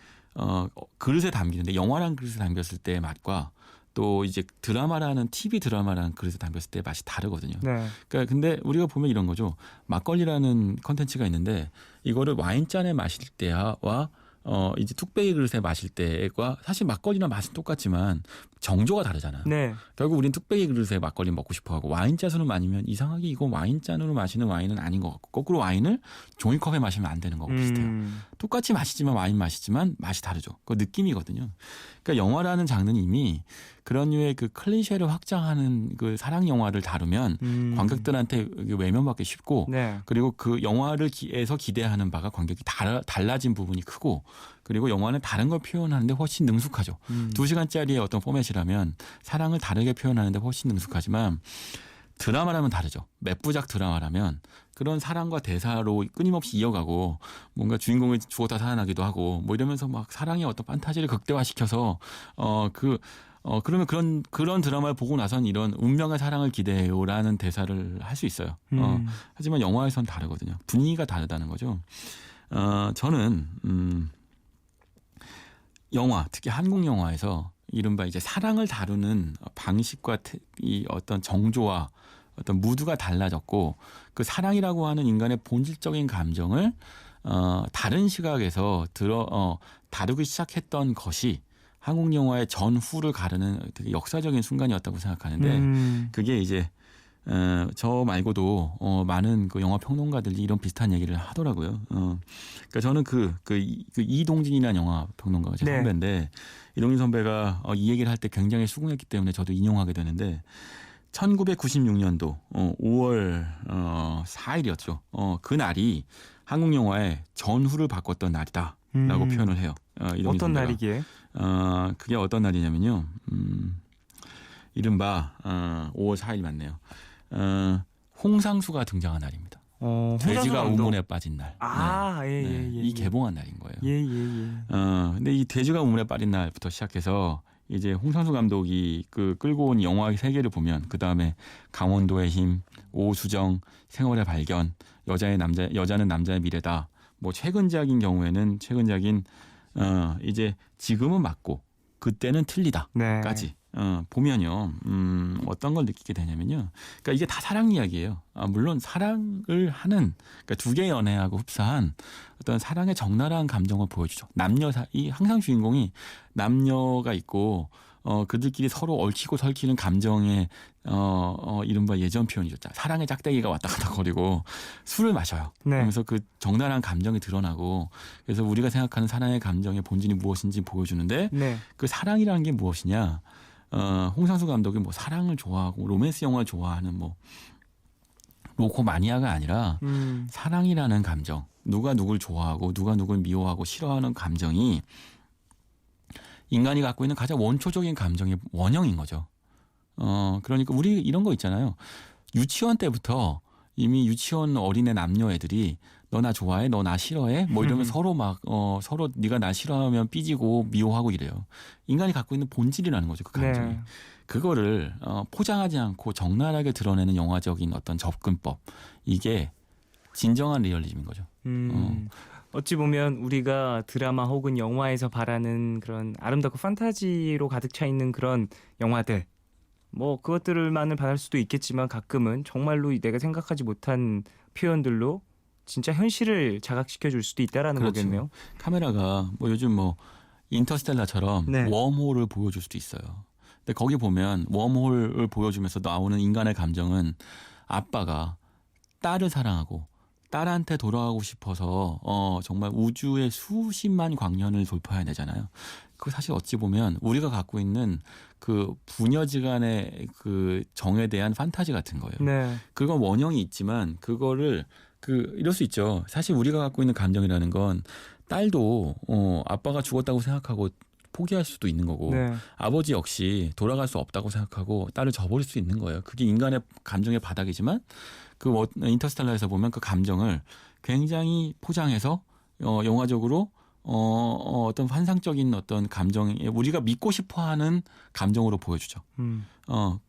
그릇에 담기는데 영화라는 그릇에 담겼을 때의 맛과 또 이제 드라마라는 TV 드라마라는 그릇에 담겼을 때 맛이 다르거든요. 네. 그러니까 근데 우리가 보면 이런 거죠. 막걸리라는 컨텐츠가 있는데 이거를 와인잔에 마실 때와 이제 뚝배기 그릇에 마실 때과 사실 막걸리나 맛은 똑같지만 정조가 다르잖아요. 네. 결국 우린 뚝배기 그릇에 막걸리 먹고 싶어하고 와인잔으로 마시면 이상하게 이거 와인잔으로 마시는 와인은 아닌 것 같고 거꾸로 와인을 종이컵에 마시면 안 되는 거고 비슷해요. 똑같이 마시지만 와인 마시지만 맛이 다르죠. 그 느낌이거든요. 그러니까 영화라는 장르는 이미 그런 류의 그 클리셰를 확장하는 그 사랑 영화를 다루면 관객들한테 외면받기 쉽고 네. 그리고 그 영화에서 기대하는 바가 관객이 달라진 부분이 크고 그리고 영화는 다른 걸 표현하는데 훨씬 능숙하죠. 2시간짜리의 어떤 포맷이라면 사랑을 다르게 표현하는데 훨씬 능숙하지만 드라마라면 다르죠. 몇 부작 드라마라면 그런 사랑과 대사로 끊임없이 이어가고 뭔가 주인공이 죽었다 살아나기도 하고 뭐 이러면서 막 사랑의 어떤 판타지를 극대화시켜서 그러면 그런 드라마를 보고 나선 이런 운명의 사랑을 기대해요라는 대사를 할 수 있어요. 하지만 영화에선 다르거든요. 분위기가 다르다는 거죠. 저는 영화, 특히 한국 영화에서 이른바 이제 사랑을 다루는 방식과 이 어떤 정조와 어떤 무드가 달라졌고 그 사랑이라고 하는 인간의 본질적인 감정을 다른 시각에서 다루기 시작했던 것이 한국 영화의 전후를 가르는 되게 역사적인 순간이었다고 생각하는데 그게 이제 저 말고도 많은 그 영화 평론가들이 이런 비슷한 얘기를 하더라고요. 그러니까 저는 그 이동진이라는 영화 평론가가 제 네. 선배인데 이동진 선배가 이 얘기를 할 때 굉장히 수긍했기 때문에 저도 인용하게 되는데 1996년도 5월 4일이었죠. 그 날이 한국 영화의 전후를 바꿨던 날이다라고 표현을 해요. 이동진 어떤 선배가. 날이기에? 그게 어떤 날이냐면요. 이른바 5월 4일 맞네요. 홍상수가 등장한 날입니다. 돼지가 우물에 빠진 날. 이 개봉한 날인 거예요. 근데 이 돼지가 우물에 빠진 날부터 시작해서 이제 홍상수 감독이 그 끌고 온 영화 세계를 보면 그 다음에 강원도의 힘, 오수정, 생활의 발견, 여자는 남자의 미래다. 뭐 최근작인 경우에는 최근작인 이제 지금은 맞고 그때는 틀리다까지 보면요 어떤 걸 느끼게 되냐면요. 그러니까 이게 다 사랑 이야기예요. 물론 사랑을 하는 그러니까 두 개의 연애하고 흡사한 어떤 사랑의 적나라한 감정을 보여주죠. 이 항상 주인공이 남녀가 있고 그들끼리 서로 얽히고 설키는 감정의 이른바 예전 표현이죠. 사랑의 짝대기가 왔다 갔다 거리고 술을 마셔요. 네. 그러면서 그 적나라한 감정이 드러나고 그래서 우리가 생각하는 사랑의 감정의 본질이 무엇인지 보여주는데 네. 그 사랑이라는 게 무엇이냐? 홍상수 감독이 뭐 사랑을 좋아하고 로맨스 영화를 좋아하는 뭐 로코 마니아가 아니라 사랑이라는 감정, 누가 누굴 좋아하고 누가 누굴 미워하고 싫어하는 감정이 인간이 갖고 있는 가장 원초적인 감정의 원형인 거죠. 그러니까 우리 이런 거 있잖아요. 유치원 때부터 이미 유치원 어린애 남녀 애들이 너 나 좋아해? 너 나 싫어해? 뭐 이러면 서로 서로 네가 나 싫어하면 삐지고 미워하고 이래요. 인간이 갖고 있는 본질이라는 거죠. 그 감정이. 네. 그거를 포장하지 않고 적나라하게 드러내는 영화적인 어떤 접근법. 이게 진정한 리얼리즘인 거죠. 어찌 보면 우리가 드라마 혹은 영화에서 바라는 그런 아름답고 판타지로 가득 차 있는 그런 영화들 뭐 그것들만을 바랄 수도 있겠지만 가끔은 정말로 내가 생각하지 못한 표현들로 진짜 현실을 자각시켜 줄 수도 있다라는 그렇죠. 거겠네요. 카메라가 뭐 요즘 뭐 인터스텔라처럼 네. 웜홀을 보여줄 수도 있어요. 근데 거기 보면 웜홀을 보여주면서 나오는 인간의 감정은 아빠가 딸을 사랑하고 딸한테 돌아가고 싶어서 정말 우주의 수십만 광년을 돌파해야 되잖아요. 그 사실 어찌 보면 우리가 갖고 있는 그 부녀지간의 그 정에 대한 판타지 같은 거예요. 네. 그건 원형이 있지만 그거를 이럴 수 있죠. 사실 우리가 갖고 있는 감정이라는 건 딸도 아빠가 죽었다고 생각하고 포기할 수도 있는 거고 네. 아버지 역시 돌아갈 수 없다고 생각하고 딸을 저버릴 수 있는 거예요. 그게 인간의 감정의 바닥이지만 그 인터스텔라에서 보면 그 감정을 굉장히 포장해서 영화적으로 어떤 환상적인 어떤 감정에 우리가 믿고 싶어하는 감정으로 보여주죠.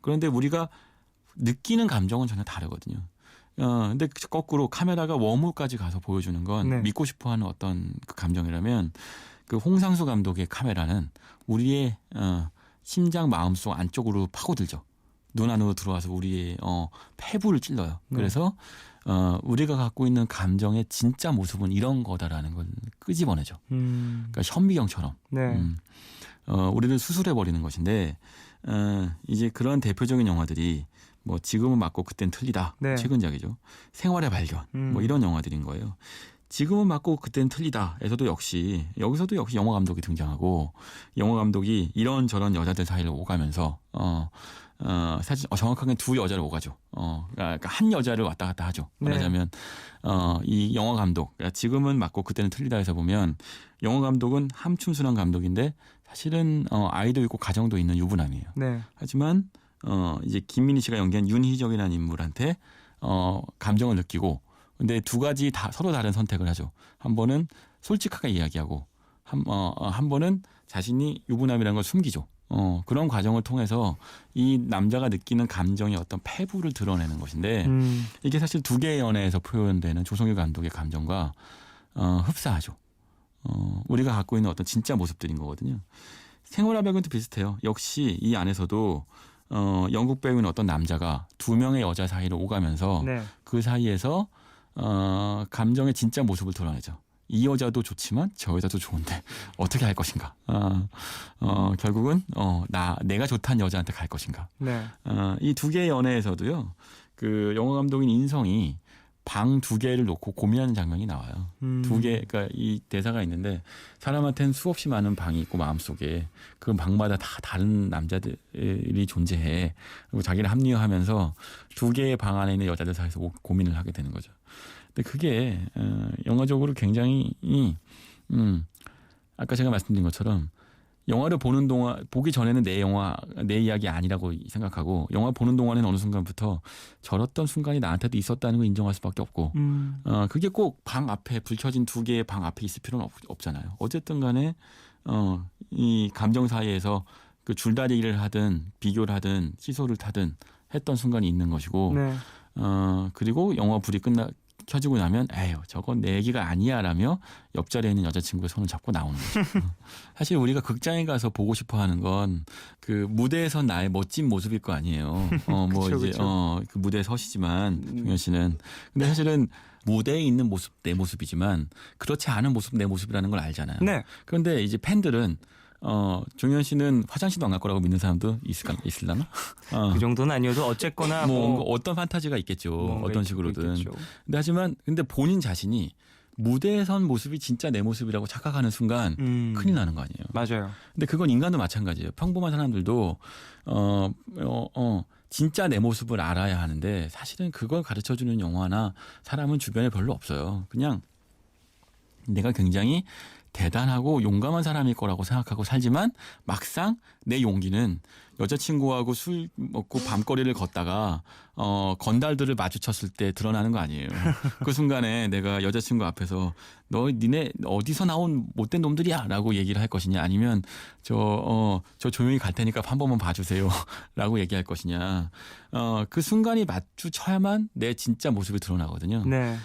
그런데 우리가 느끼는 감정은 전혀 다르거든요. 근데 거꾸로 카메라가 웜홀까지 가서 보여주는 건 네. 믿고 싶어하는 어떤 그 감정이라면 그 홍상수 감독의 카메라는 우리의 심장 마음속 안쪽으로 파고들죠. 눈 안으로 들어와서 우리의 폐부를 찔러요. 네. 그래서 우리가 갖고 있는 감정의 진짜 모습은 이런 거다라는 걸 끄집어내죠. 그러니까 현미경처럼 네. 우리를 수술해 버리는 것인데 이제 그런 대표적인 영화들이 뭐 지금은 맞고 그땐 틀리다. 네. 최근작이죠. 생활의 발견. 뭐 이런 영화들인 거예요. 지금은 맞고 그때는 틀리다에서도 역시 여기서도 역시 영화 감독이 등장하고 영화 감독이 이런저런 여자들 사이를 오가면서 사실 정확하게 두 여자를 오가죠. 그러니까 한 여자를 왔다 갔다 하죠. 말하자면 이 영화 감독 지금은 맞고 그때는 틀리다에서 보면 영화 감독은 함춘수란 감독인데 사실은 아이도 있고 가정도 있는 유부남이에요. 네. 하지만 이제 김민희 씨가 연기한 윤희정이라는 인물한테 감정을 느끼고 근데 두 가지 다 서로 다른 선택을 하죠. 한 번은 솔직하게 이야기하고 한 번은 자신이 유부남이라는 걸 숨기죠. 그런 과정을 통해서 이 남자가 느끼는 감정의 어떤 패부를 드러내는 것인데 이게 사실 두 개의 연애에서 표현되는 조성일 감독의 감정과 흡사하죠. 우리가 갖고 있는 어떤 진짜 모습들인 거거든요. 생활화백은도 비슷해요. 역시 이 안에서도 영국 배우인 어떤 남자가 두 명의 여자 사이를 오가면서 네. 그 사이에서 감정의 진짜 모습을 드러내죠. 이 여자도 좋지만 저 여자도 좋은데 어떻게 할 것인가? 결국은 내가 좋다는 여자한테 갈 것인가? 네. 이 두 개의 연애에서도요. 그 영화 감독인 인성이 방 두 개를 놓고 고민하는 장면이 나와요. 두 개, 그러니까 이 대사가 있는데 사람한테는 수없이 많은 방이 있고 마음속에 그 방마다 다 다른 남자들이 존재해. 그리고 자기를 합리화하면서 두 개의 방 안에 있는 여자들 사이에서 고민을 하게 되는 거죠. 근데 그게 영화적으로 굉장히 아까 제가 말씀드린 것처럼 영화를 보는 동안 보기 전에는 내 이야기 아니라고 생각하고 영화 보는 동안에는 어느 순간부터 저랬던 순간이 나한테도 있었다는 걸 인정할 수밖에 없고 그게 꼭 방 앞에 불 켜진 두 개의 방 앞에 있을 필요는 없잖아요. 어쨌든 간에 이 감정 사이에서 그 줄다리기를 하든 비교를 하든 시소를 타든 했던 순간이 있는 것이고 네. 그리고 영화 불이 켜지고 나면 에휴 저건 내 얘기가 아니야라며 옆자리에 있는 여자친구의 손을 잡고 나오는 거죠. 사실 우리가 극장에 가서 보고 싶어하는 건 그 무대에서 나의 멋진 모습일 거 아니에요. 뭐 그쵸, 이제 그쵸. 그 무대에 서시지만 종현 씨는 근데 사실은 무대에 있는 모습 내 모습이지만 그렇지 않은 모습 내 모습이라는 걸 알잖아요. 네. 그런데 이제 팬들은 종현 씨는 화장실도 안 갈 거라고 믿는 사람도 있을라나? 그 정도는 아니어도 어쨌거나 뭐 어떤 판타지가 있겠죠. 뭔가 어떤 있겠죠. 식으로든. 근데 본인 자신이 무대에 선 모습이 진짜 내 모습이라고 착각하는 순간 큰일 나는 거 아니에요. 맞아요. 근데 그건 인간도 마찬가지예요. 평범한 사람들도 진짜 내 모습을 알아야 하는데 사실은 그걸 가르쳐주는 영화나 사람은 주변에 별로 없어요. 그냥 내가 굉장히 대단하고 용감한 사람일 거라고 생각하고 살지만 막상 내 용기는 여자친구하고 술 먹고 밤거리를 걷다가 건달들을 마주쳤을 때 드러나는 거 아니에요. 그 순간에 내가 여자친구 앞에서 니네 어디서 나온 못된 놈들이야 라고 얘기를 할 것이냐 아니면 저 조용히 갈 테니까 한 번만 봐주세요 라고 얘기할 것이냐 그 순간이 마주쳐야만 내 진짜 모습이 드러나거든요. 네.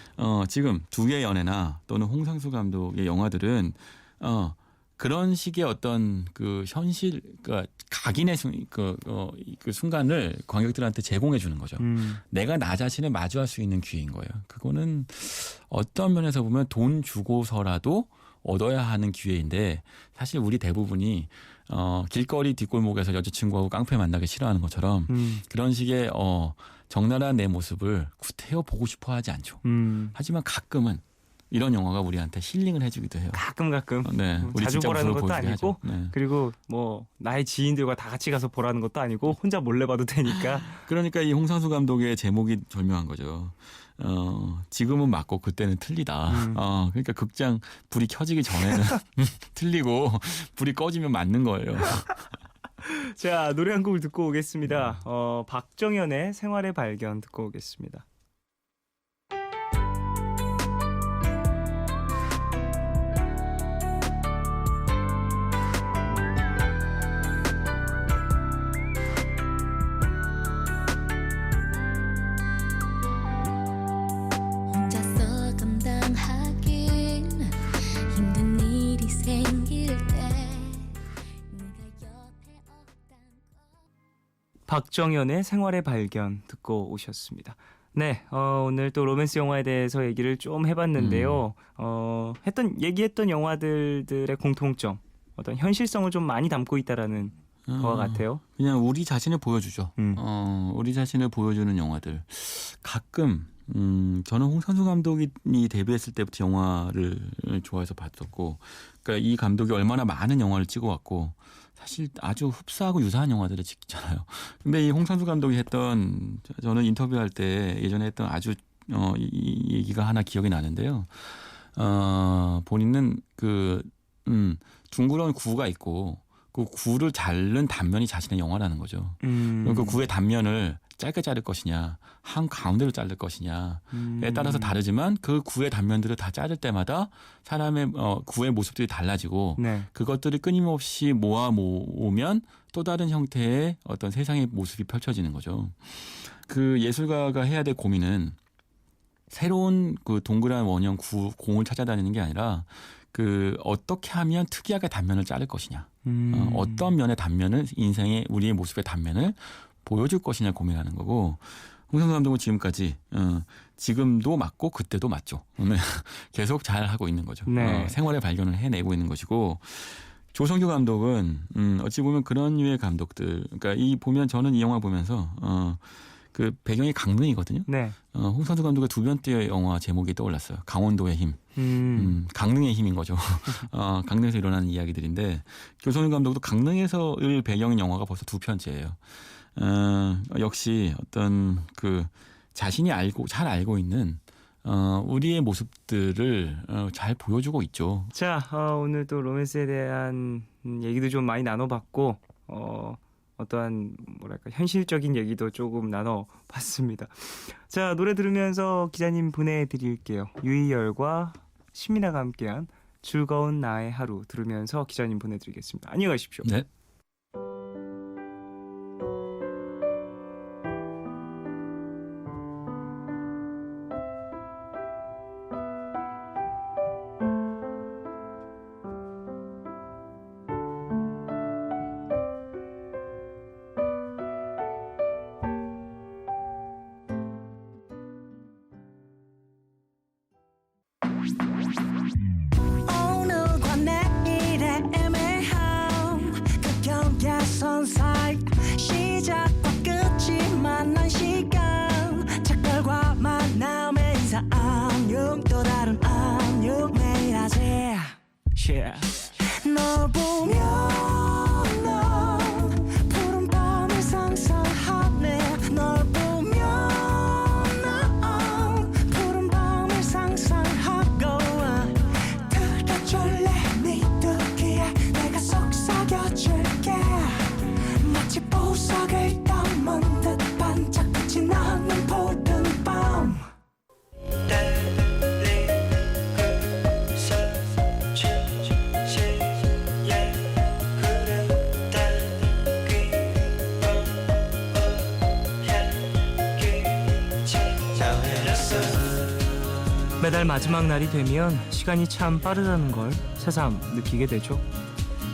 지금 두 개의 연애나 또는 홍상수 감독의 영화들은 그런 식의 어떤 그 현실, 그러니까 각인의 그 순간을 관객들한테 제공해 주는 거죠. 내가 나 자신을 마주할 수 있는 기회인 거예요. 그거는 어떤 면에서 보면 돈 주고서라도 얻어야 하는 기회인데 사실 우리 대부분이 길거리 뒷골목에서 여자친구하고 깡패 만나기 싫어하는 것처럼 그런 식의 적나라한 내 모습을 구태여 보고 싶어 하지 않죠. 하지만 가끔은 이런 영화가 우리한테 힐링을 해주기도 해요. 가끔 네, 우리 자주 진짜 보라는 모습을 것도 보여주게 아니고 하죠. 네. 그리고 뭐 나의 지인들과 다 같이 가서 보라는 것도 아니고 혼자 몰래 봐도 되니까. 그러니까 이 홍상수 감독의 제목이 절묘한 거죠. 지금은 맞고 그때는 틀리다. 그러니까 극장 불이 켜지기 전에는 틀리고 불이 꺼지면 맞는 거예요. 자, 노래 한 곡을 듣고 오겠습니다. 박정현의 생활의 발견 듣고 오겠습니다. 혼자서 감당하긴 힘든 일이 생길 때 네가 옆에 없단 박정현의 생활의 발견 듣고 오셨습니다. 네, 오늘 또 로맨스 영화에 대해서 얘기를 좀 해봤는데요. 얘기했던 영화들의 공통점, 어떤 현실성을 좀 많이 담고 있다라는 것 같아요. 그냥 우리 자신을 보여주죠. 우리 자신을 보여주는 영화들. 가끔 저는 홍상수 감독이 데뷔했을 때부터 영화를 좋아해서 봤었고, 그러니까 이 감독이 얼마나 많은 영화를 찍어왔고, 사실 아주 흡사하고 유사한 영화들을 찍잖아요. 근데 이 홍상수 감독이 했던, 저는 인터뷰할 때 예전에 했던 아주 이 얘기가 하나 기억이 나는데요. 본인은 둥그런 구가 있고 그 구를 자른 단면이 자신의 영화라는 거죠. 그럼 그 구의 단면을 짧게 자를 것이냐, 한 가운데로 자를 것이냐에 따라서 다르지만 그 구의 단면들을 다 자를 때마다 사람의 구의 모습들이 달라지고 네. 그것들을 끊임없이 모으면 또 다른 형태의 어떤 세상의 모습이 펼쳐지는 거죠. 그 예술가가 해야 될 고민은 새로운 그 동그란 원형 공을 찾아다니는 게 아니라 그 어떻게 하면 특이하게 단면을 자를 것이냐, 어떤 면의 단면을 인생의 우리의 모습의 단면을 보여줄 것이냐 고민하는 거고, 홍상수 감독은 지금까지 지금도 맞고 그때도 맞죠. 계속 잘 하고 있는 거죠. 네. 생활의 발견을 해내고 있는 것이고, 조성규 감독은 어찌 보면 그런 류의 감독들, 그러니까 이 보면 저는 이 영화 보면서 그 배경이 강릉이거든요. 네. 홍상수 감독의 두 번째 영화 제목이 떠올랐어요. 강원도의 힘. 강릉의 힘인 거죠. 강릉에서 일어나는 이야기들인데, 조성윤 감독도 강릉에서를 배경인 영화가 벌써 두 편째예요. 역시 어떤 그 자신이 잘 알고 있는 우리의 모습들을 잘 보여주고 있죠. 자, 오늘도 로맨스에 대한 얘기도 좀 많이 나눠봤고, 어떠한 뭐랄까 현실적인 얘기도 조금 나눠봤습니다. 자, 노래 들으면서 기자님 보내드릴게요. 유희열과 신민아가 함께한 즐거운 나의 하루 들으면서 기자님 보내드리겠습니다. 안녕히 가십시오. 네. 오늘과 내일의 애매함 그 경계선 사이 시작과 끝이 만난 시간 작별과 만남의 인사 안녕 또 다른 안녕 매일 하지 널 보면 난 푸른 밤을 상상하네 널 보면 난 푸른 밤을 상상하고 들어줄래 네 두기에 내가 속삭여줄게 마치 보석을 담은 듯 반짝빛이 나는 푸른 밤 매달 마지막 날이 되면 시간이 참 빠르다는 걸 새삼 느끼게 되죠.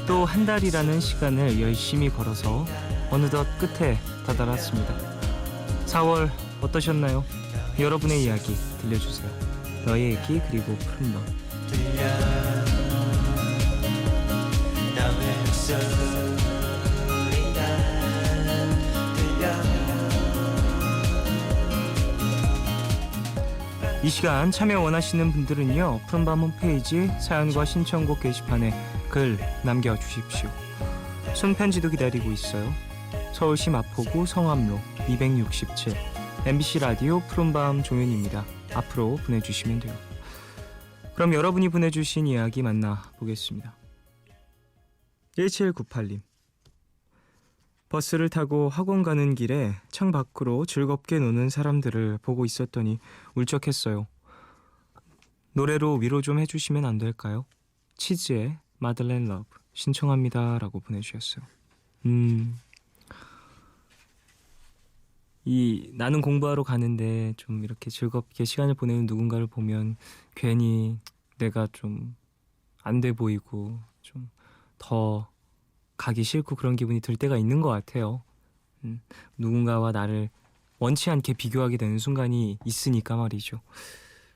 또 한 달이라는 시간을 열심히 걸어서 어느덧 끝에 다다랐습니다. 4월 어떠셨나요? 여러분의 이야기 들려주세요. 너의 얘기 그리고 푸른 너. 이 시간 참여 원하시는 분들은요, 푸른밤 홈페이지 사연과 신청곡 게시판에 글 남겨주십시오. 손편지도 기다리고 있어요. 서울시 마포구 성암로 267 MBC 라디오 푸른밤 종윤입니다. 앞으로 보내주시면 돼요. 그럼 여러분이 보내주신 이야기 만나보겠습니다. 1798님, 버스를 타고 학원 가는 길에 창 밖으로 즐겁게 노는 사람들을 보고 있었더니 울적했어요. 노래로 위로 좀 해주시면 안 될까요? 치즈의 마들렌 러브 신청합니다 라고 보내주셨어요. 나는 공부하러 가는데 좀 이렇게 즐겁게 시간을 보내는 누군가를 보면 괜히 내가 좀 안 돼 보이고 좀 더 가기 싫고 그런 기분이 들 때가 있는 것 같아요. 누군가와 나를 원치 않게 비교하게 되는 순간이 있으니까 말이죠.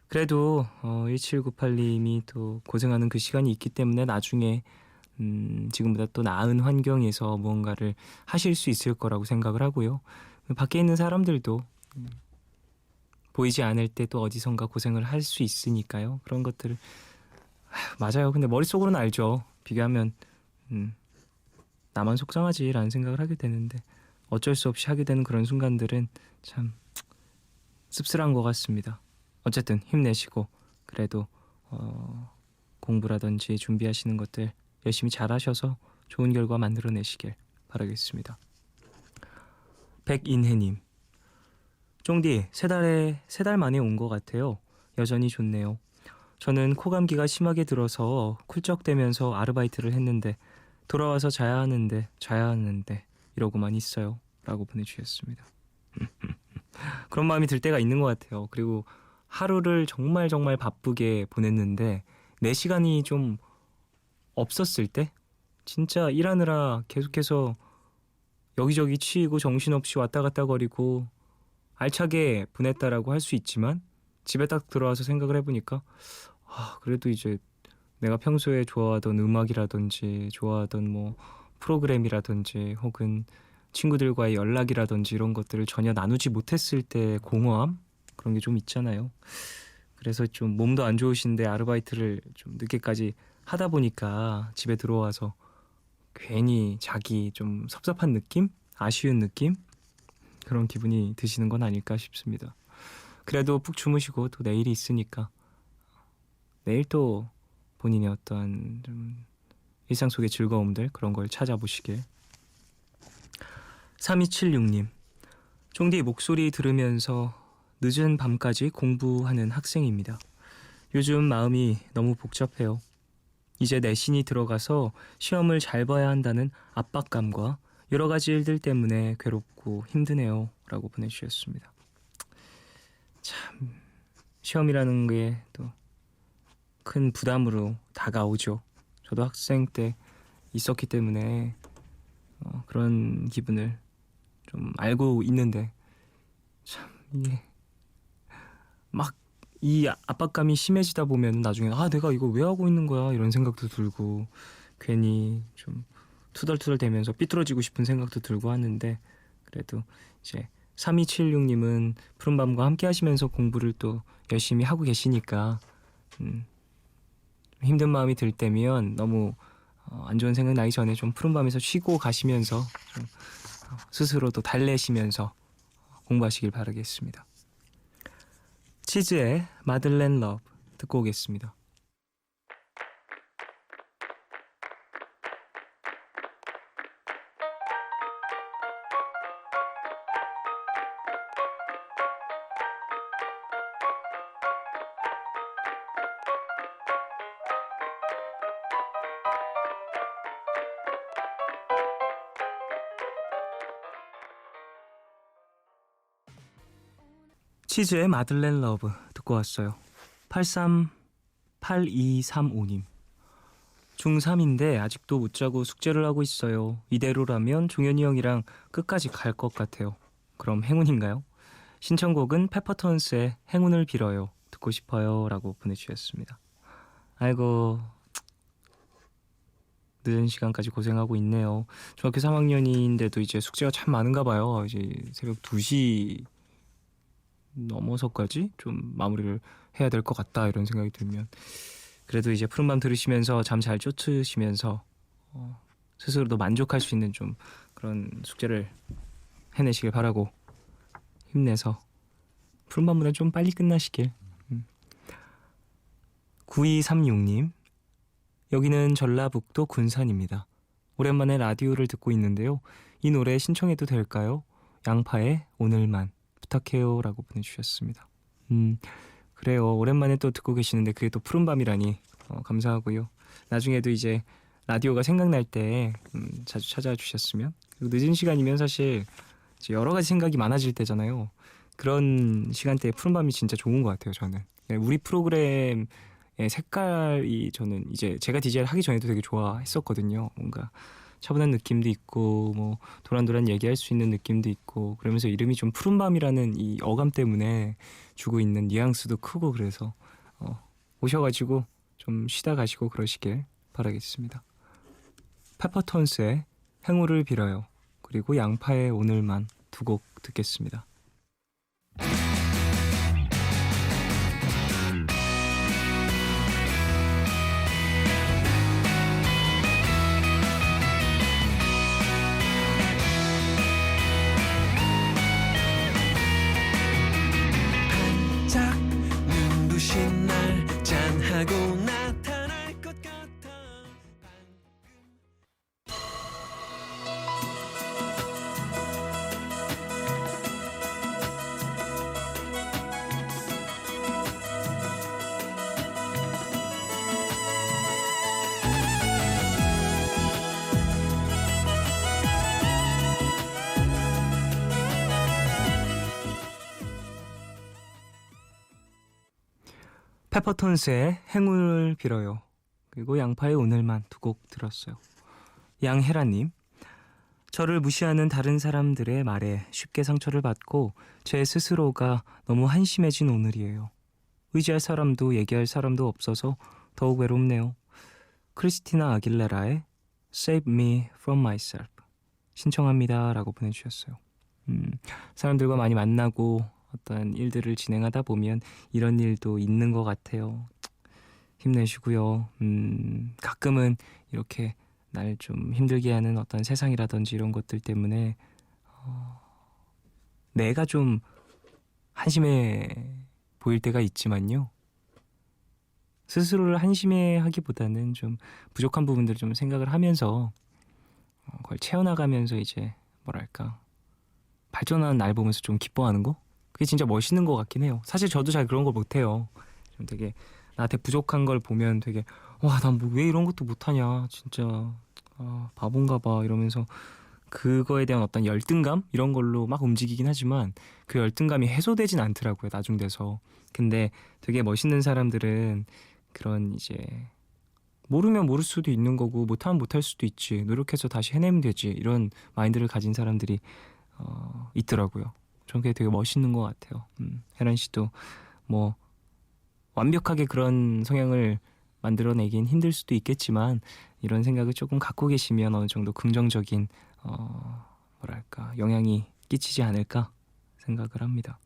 그래도 1798님이 또 고생하는 그 시간이 있기 때문에 나중에 지금보다 또 나은 환경에서 무언가를 하실 수 있을 거라고 생각을 하고요. 밖에 있는 사람들도 보이지 않을 때 또 어디선가 고생을 할 수 있으니까요. 그런 것들을 맞아요. 근데 머릿속으로는 알죠. 비교하면 나만 속상하지라는 생각을 하게 되는데 어쩔 수 없이 하게 되는 그런 순간들은 참 씁쓸한 것 같습니다. 어쨌든 힘내시고 그래도 공부라든지 준비하시는 것들 열심히 잘하셔서 좋은 결과 만들어내시길 바라겠습니다. 백인혜님, 쫑디 세 달 만에 온 것 같아요. 여전히 좋네요. 저는 코감기가 심하게 들어서 쿨쩍대면서 아르바이트를 했는데 돌아와서 자야 하는데 이러고만 있어요. 라고 보내주셨습니다. 그런 마음이 들 때가 있는 것 같아요. 그리고 하루를 정말 바쁘게 보냈는데 내 시간이 좀 없었을 때 진짜 일하느라 계속해서 여기저기 치이고 정신없이 왔다 갔다 거리고 알차게 보냈다라고 할 수 있지만 집에 딱 들어와서 생각을 해보니까 그래도 이제 내가 평소에 좋아하던 음악이라든지 좋아하던 뭐 프로그램이라든지 혹은 친구들과의 연락이라든지 이런 것들을 전혀 나누지 못했을 때 공허함? 그런 게 좀 있잖아요. 그래서 좀 몸도 안 좋으신데 아르바이트를 좀 늦게까지 하다 보니까 집에 들어와서 괜히 자기 좀 섭섭한 느낌? 아쉬운 느낌? 그런 기분이 드시는 건 아닐까 싶습니다. 그래도 푹 주무시고 또 내일이 있으니까 내일 또 본인의 어떠한 좀 일상 속의 즐거움들 그런 걸 찾아보시길. 3276님, 쫑디 목소리 들으면서 늦은 밤까지 공부하는 학생입니다. 요즘 마음이 너무 복잡해요. 이제 내신이 들어가서 시험을 잘 봐야 한다는 압박감과 여러 가지 일들 때문에 괴롭고 힘드네요. 라고 보내주셨습니다. 참 시험이라는 게 또 큰 부담으로 다가오죠. 저도 학생 때 있었기 때문에 그런 기분을 좀 알고 있는데 참 이게 막 이 압박감이 심해지다 보면 나중에 내가 이거 왜 하고 있는 거야 이런 생각도 들고 괜히 좀 투덜투덜 대면서 삐뚤어지고 싶은 생각도 들고 하는데 그래도 이제 3276님은 푸른밤과 함께 하시면서 공부를 또 열심히 하고 계시니까 힘든 마음이 들 때면 너무 안 좋은 생각 나기 전에 좀 푸른밤에서 쉬고 가시면서 좀 스스로도 달래시면서 공부하시길 바라겠습니다. 치즈의 마들렌 러브 듣고 오겠습니다. 치즈의 마들렌 러브 듣고 왔어요. 8235님, 중3인데 아직도 못 자고 숙제를 하고 있어요. 이대로라면 종현이 형이랑 끝까지 갈 것 같아요. 그럼 행운인가요? 신청곡은 페퍼톤스의 행운을 빌어요 듣고 싶어요 라고 보내주셨습니다. 아이고 늦은 시간까지 고생하고 있네요. 중학교 3학년인데도 이제 숙제가 참 많은가 봐요. 이제 새벽 2시 넘어서까지 좀 마무리를 해야 될 것 같다 이런 생각이 들면 그래도 이제 푸른밤 들으시면서 잠 잘 쫓으시면서 스스로도 만족할 수 있는 좀 그런 숙제를 해내시길 바라고 힘내서 푸른밤보다 좀 빨리 끝나시길. 9236님, 여기는 전라북도 군산입니다. 오랜만에 라디오를 듣고 있는데요. 이 노래 신청해도 될까요? 양파의 오늘만 부탁해요 라고 보내주셨습니다. 그래요. 오랜만에 또 듣고 계시는데 그게 또 푸른밤이라니 감사하고요. 나중에도 이제 라디오가 생각날 때 자주 찾아와 주셨으면. 그리고 늦은 시간이면 사실 이제 여러 가지 생각이 많아질 때잖아요. 그런 시간대에 푸른밤이 진짜 좋은 것 같아요. 저는 우리 프로그램의 색깔이 저는 이제 제가 DJ를 하기 전에도 되게 좋아했었거든요. 뭔가 차분한 느낌도 있고 뭐 도란도란 얘기할 수 있는 느낌도 있고 그러면서 이름이 좀 푸른밤이라는 이 어감 때문에 주고 있는 뉘앙스도 크고 그래서 오셔가지고 좀 쉬다 가시고 그러시길 바라겠습니다. 페퍼톤스의 행운을 빌어요 그리고 양파의 오늘만 두 곡 듣겠습니다. 페퍼톤스의 행운을 빌어요. 그리고 양파의 오늘만 두 곡 들었어요. 양혜라님, 저를 무시하는 다른 사람들의 말에 쉽게 상처를 받고 제 스스로가 너무 한심해진 오늘이에요. 의지할 사람도 얘기할 사람도 없어서 더욱 외롭네요. 크리스티나 아길레라의 Save Me From Myself 신청합니다 라고 보내주셨어요. 사람들과 많이 만나고 어떤 일들을 진행하다 보면 이런 일도 있는 것 같아요. 힘내시고요. 가끔은 이렇게 날 좀 힘들게 하는 어떤 세상이라든지 이런 것들 때문에 내가 좀 한심해 보일 때가 있지만요. 스스로를 한심해 하기보다는 좀 부족한 부분들을 좀 생각을 하면서 그걸 채워나가면서 이제 뭐랄까 발전하는 날 보면서 좀 기뻐하는 거? 그게 진짜 멋있는 것 같긴 해요. 사실 저도 잘 그런 걸 못해요. 좀 되게 나한테 부족한 걸 보면 되게 와, 난 뭐 왜 이런 것도 못하냐 진짜 바본가 봐 이러면서 그거에 대한 어떤 열등감 이런 걸로 막 움직이긴 하지만 그 열등감이 해소되진 않더라고요 나중 돼서. 근데 되게 멋있는 사람들은 그런 이제 모르면 모를 수도 있는 거고 못하면 못할 수도 있지 노력해서 다시 해내면 되지 이런 마인드를 가진 사람들이 있더라고요. 저는 그게 되게 멋있는 것 같아요. 혜란 씨도 뭐 완벽하게 그런 성향을 만들어내긴 힘들 수도 있겠지만 이런 생각을 조금 갖고 계시면 어느 정도 긍정적인 뭐랄까 영향이 끼치지 않을까 생각을 합니다.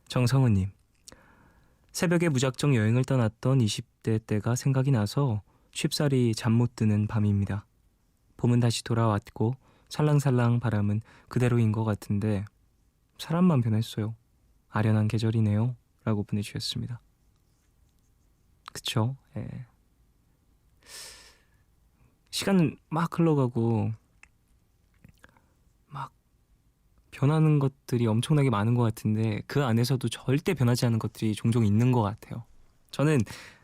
정성우님, 새벽에 무작정 여행을 떠났던 20대 때가 생각이 나서 쉽사리 잠 못 드는 밤입니다. 봄은 다시 돌아왔고 살랑살랑 바람은 그대로인 것 같은데 사람만 변했어요. 아련한 계절이네요 라고 보내주셨습니다. 그쵸? 예. 시간은 막 흘러가고 막 변하는 것들이 엄청나게 많은 것 같은데 그 안에서도 절대 변하지 않은 것들이 종종 있는 것 같아요. 저는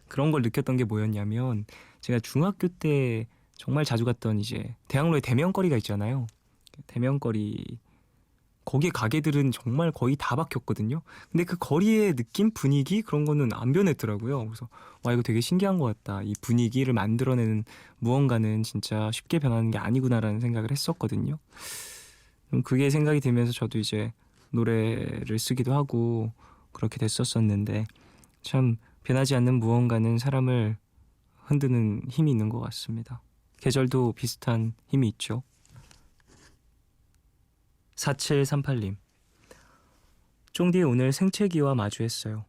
그런 걸 느꼈던 게 뭐였냐면 제가 중학교 때 정말 자주 갔던 이제 대학로에 대면거리가 있잖아요. 대면거리 거기 가게들은 정말 거의 다 바뀌었거든요. 근데 그 거리의 느낌, 분위기 그런 거는 안 변했더라고요. 그래서 와 이거 되게 신기한 것 같다. 이 분위기를 만들어내는 무언가는 진짜 쉽게 변하는 게 아니구나라는 생각을 했었거든요. 그게 생각이 들면서 저도 이제 노래를 쓰기도 하고 그렇게 됐었었는데 참 변하지 않는 무언가는 사람을 흔드는 힘이 있는 것 같습니다. 계절도 비슷한 힘이 있죠. 4738님, 쫑디 오늘 생채기와 마주했어요.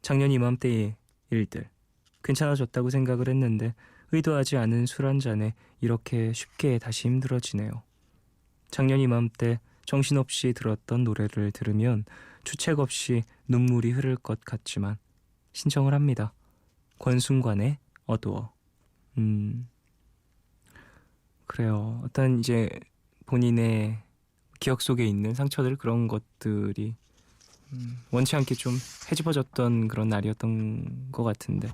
작년 이맘때의 일들 괜찮아졌다고 생각을 했는데 의도하지 않은 술 한 잔에 이렇게 쉽게 다시 힘들어지네요. 작년 이맘때 정신없이 들었던 노래를 들으면 주책 없이 눈물이 흐를 것 같지만 신청을 합니다. 권순관의 어두워. 그래요. 어떤 이제 본인의 기억 속에 있는 상처들 그런 것들이 원치 않게 좀 헤집어졌던 그런 날이었던 것 같은데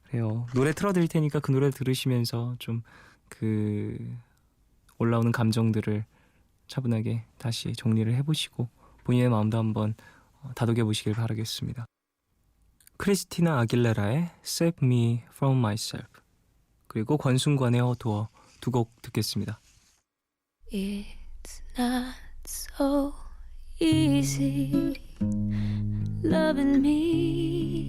그래요. 노래 틀어드릴 테니까 그 노래 들으시면서 좀 그 올라오는 감정들을 차분하게 다시 정리를 해보시고 본인의 마음도 한번 다독여 보시길 바라겠습니다. 크리스티나 아길레라의 Save Me From Myself 그리고 권순관의 어두워 두 곡 듣겠습니다. It's not so easy loving me.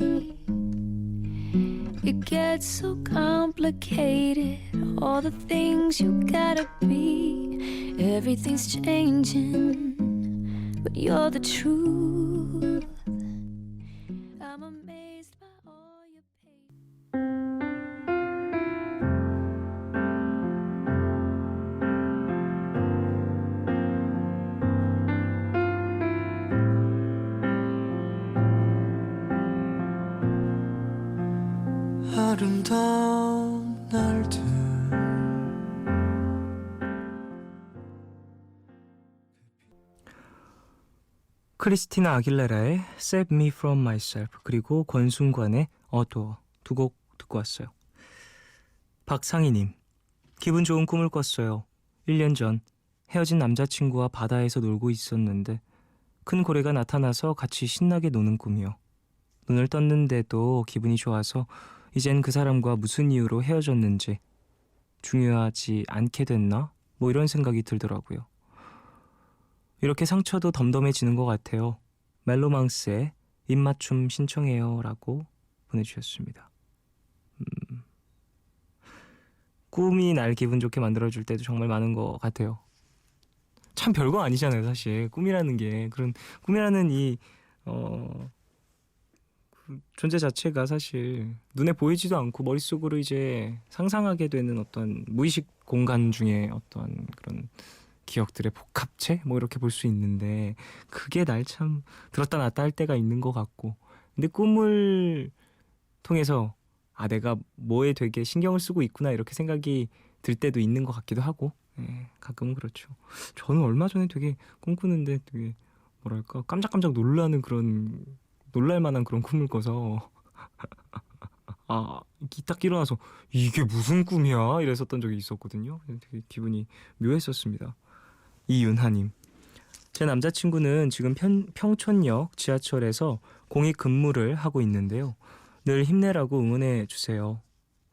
It gets so complicated. All the things you gotta be. Everything's changing, but you're the truth. I'm amazed by all your patience. 아름다운 날들 크리스티나 아길레라의 Save Me From Myself 그리고 권순관의 어두워 두 곡 듣고 왔어요. 박상희님, 기분 좋은 꿈을 꿨어요. 1년 전 헤어진 남자친구와 바다에서 놀고 있었는데 큰 고래가 나타나서 같이 신나게 노는 꿈이요. 눈을 떴는데도 기분이 좋아서 이젠 그 사람과 무슨 이유로 헤어졌는지 중요하지 않게 됐나? 뭐 이런 생각이 들더라고요. 이렇게 상처도 덤덤해지는 것 같아요. 멜로망스의 입맞춤 신청해요 라고 보내주셨습니다. 꿈이 날 기분 좋게 만들어줄 때도 정말 많은 것 같아요. 참 별거 아니잖아요, 사실. 꿈이라는 게. 그런 꿈이라는 그 존재 자체가 사실 눈에 보이지도 않고 머릿속으로 이제 상상하게 되는 어떤 무의식 공간 중에 어떤 그런 기억들의 복합체? 뭐 이렇게 볼 수 있는데 그게 날 참 들었다 놨다 할 때가 있는 것 같고 근데 꿈을 통해서 내가 뭐에 되게 신경을 쓰고 있구나 이렇게 생각이 들 때도 있는 것 같기도 하고 가끔은 그렇죠. 저는 얼마 전에 되게 꿈꾸는데 되게 뭐랄까 깜짝깜짝 놀랄만한 그런 꿈을 꿔서 딱 일어나서 이게 무슨 꿈이야 이랬었던 적이 있었거든요. 되게 기분이 묘했었습니다. 이윤하님, 제 남자친구는 지금 평촌역 지하철에서 공익 근무를 하고 있는데요. 늘 힘내라고 응원해 주세요.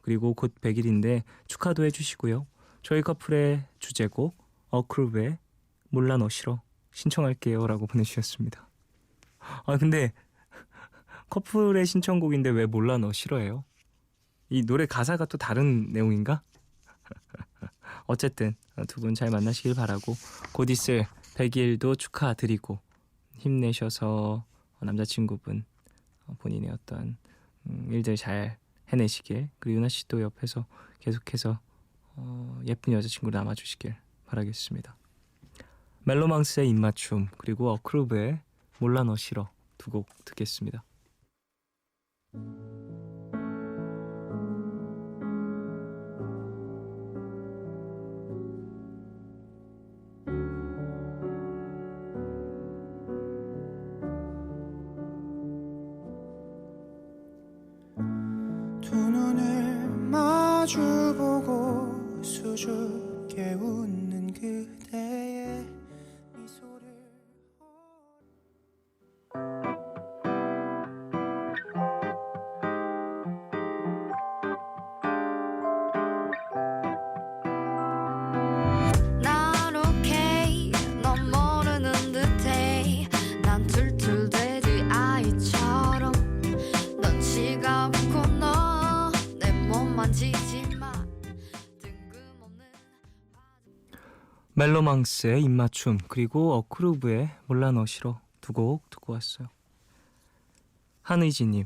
그리고 곧 100일인데 축하도 해주시고요. 저희 커플의 주제곡 어크루브의 몰라 너 싫어 신청할게요 라고 보내주셨습니다. 근데 커플의 신청곡인데 왜 몰라 너 싫어해요? 이 노래 가사가 또 다른 내용인가? 어쨌든 두 분 잘 만나시길 바라고 곧 있을 100일도 축하드리고 힘내셔서 남자친구분 본인의 어떤 일들 잘 해내시길 그리고 유나 씨도 옆에서 계속해서 예쁜 여자친구로 남아주시길 바라겠습니다. 멜로망스의 입맞춤 그리고 어크루브의 몰라 너 싫어 두 곡 듣겠습니다. 두 눈을 마주보고 수줍게 웃는 그대의 미소를 난 오케이 넌 모르는 듯해 난 툴툴대지 아이처럼 넌 지가 웃고 너 내 몸 만지지 마 뜬금없는 멜로망스의 입맞춤 그리고 어크루브의 몰라 너 싫어 두 곡 듣고 왔어요. 한의지님,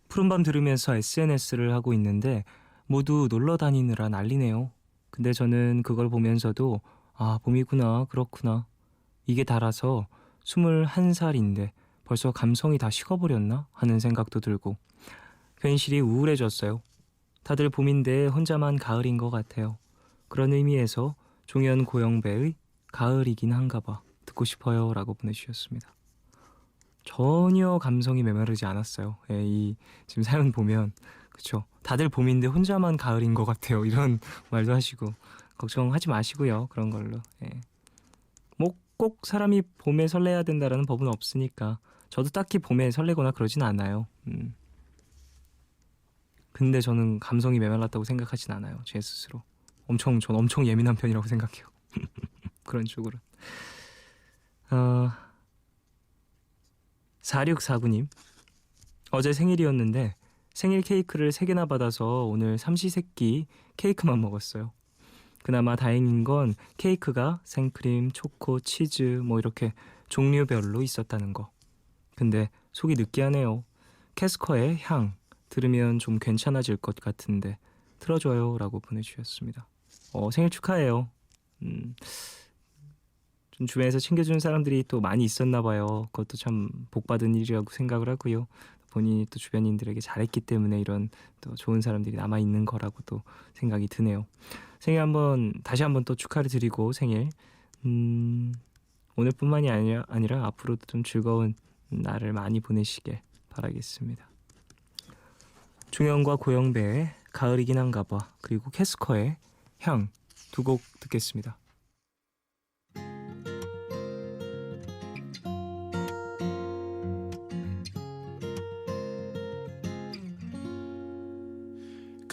푸른밤 들으면서 SNS를 하고 있는데 모두 놀러 다니느라 난리네요. 근데 저는 그걸 보면서도 봄이구나 그렇구나 이게 달아서 21살인데 벌써 감성이 다 식어버렸나 하는 생각도 들고 괜시리 우울해졌어요. 다들 봄인데 혼자만 가을인 것 같아요. 그런 의미에서 종현 고영배의 가을이긴 한가 봐 듣고 싶어요 라고 보내주셨습니다. 전혀 감성이 메마르지 않았어요. 이 지금 사연 보면 그쵸 다들 봄인데 혼자만 가을인 것 같아요 이런 말도 하시고 걱정하지 마시고요 그런 걸로 뭐 꼭 사람이 봄에 설레야 된다라는 법은 없으니까 저도 딱히 봄에 설레거나 그러진 않아요. 근데 저는 감성이 메말랐다고 생각하진 않아요 제 스스로. 전 엄청 예민한 편이라고 생각해요. 그런 쪽으로. 4649님, 어제 생일이었는데 생일 케이크를 3개나 받아서 오늘 삼시세끼 케이크만 먹었어요. 그나마 다행인 건 케이크가 생크림, 초코, 치즈 뭐 이렇게 종류별로 있었다는 거. 근데 속이 느끼하네요. 캐스커의 향 들으면 좀 괜찮아질 것 같은데 틀어줘요 라고 보내주셨습니다. 생일 축하해요. 좀 주변에서 챙겨주는 사람들이 또 많이 있었나 봐요. 그것도 참 복받은 일이라고 생각을 하고요. 본인이 또 주변인들에게 잘했기 때문에 이런 또 좋은 사람들이 남아있는 거라고 또 생각이 드네요. 생일 다시 한번 또 축하를 드리고 생일 오늘뿐만이 아니라 앞으로도 좀 즐거운 날을 많이 보내시길 바라겠습니다. 종현과 고영배의 가을이긴 한가 봐 그리고 캐스커의 향 두 곡 듣겠습니다.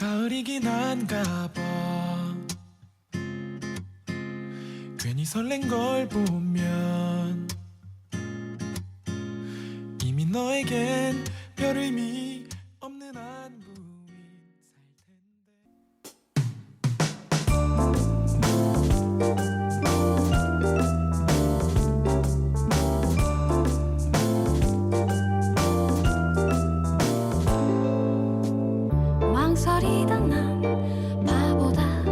가을이긴 한가 봐. 괜히 설렌 걸 보면 이미 너에겐 별 의미 없는 안부인 살 텐데. 망설이던 난 바보다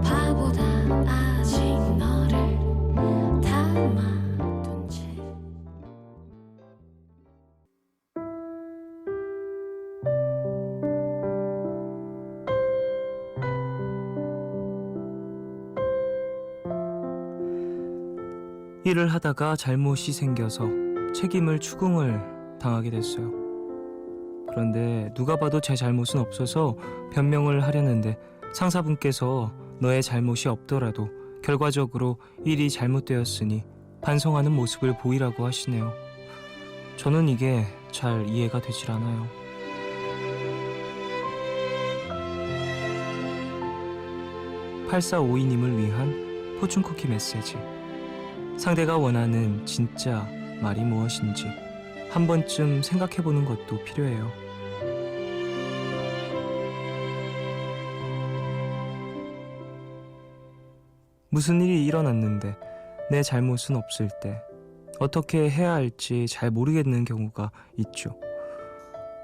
바보다 아직 너를 담아둔 채 일을 하다가 잘못이 생겨서 책임을 추궁을 당하게 됐어요. 그런데 누가 봐도 제 잘못은 없어서 변명을 하려는데 상사분께서 너의 잘못이 없더라도 결과적으로 일이 잘못되었으니 반성하는 모습을 보이라고 하시네요. 저는 이게 잘 이해가 되질 않아요. (8452님을) 위한 포춘쿠키 메시지. 상대가 원하는 진짜 말이 무엇인지 한 번쯤 생각해보는 것도 필요해요. 무슨 일이 일어났는데 내 잘못은 없을 때 어떻게 해야 할지 잘 모르겠는 경우가 있죠.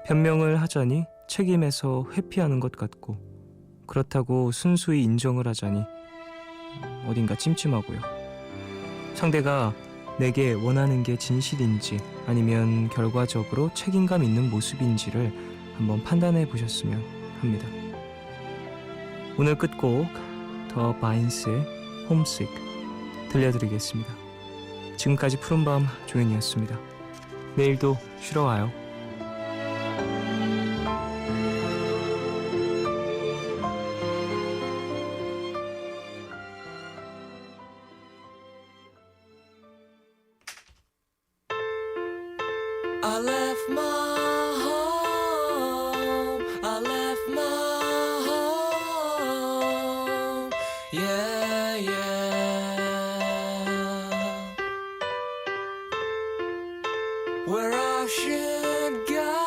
변명을 하자니 책임에서 회피하는 것 같고, 그렇다고 순수히 인정을 하자니 어딘가 찜찜하고요. 상대가 내게 원하는 게 진실인지 아니면 결과적으로 책임감 있는 모습인지를 한번 판단해 보셨으면 합니다. 오늘 끝곡 더 바인스의 홈식 들려드리겠습니다. 지금까지 푸른밤 조연이었습니다. 내일도 쉬러 와요. I left my home. I left my home. Yeah, yeah. Where I should go.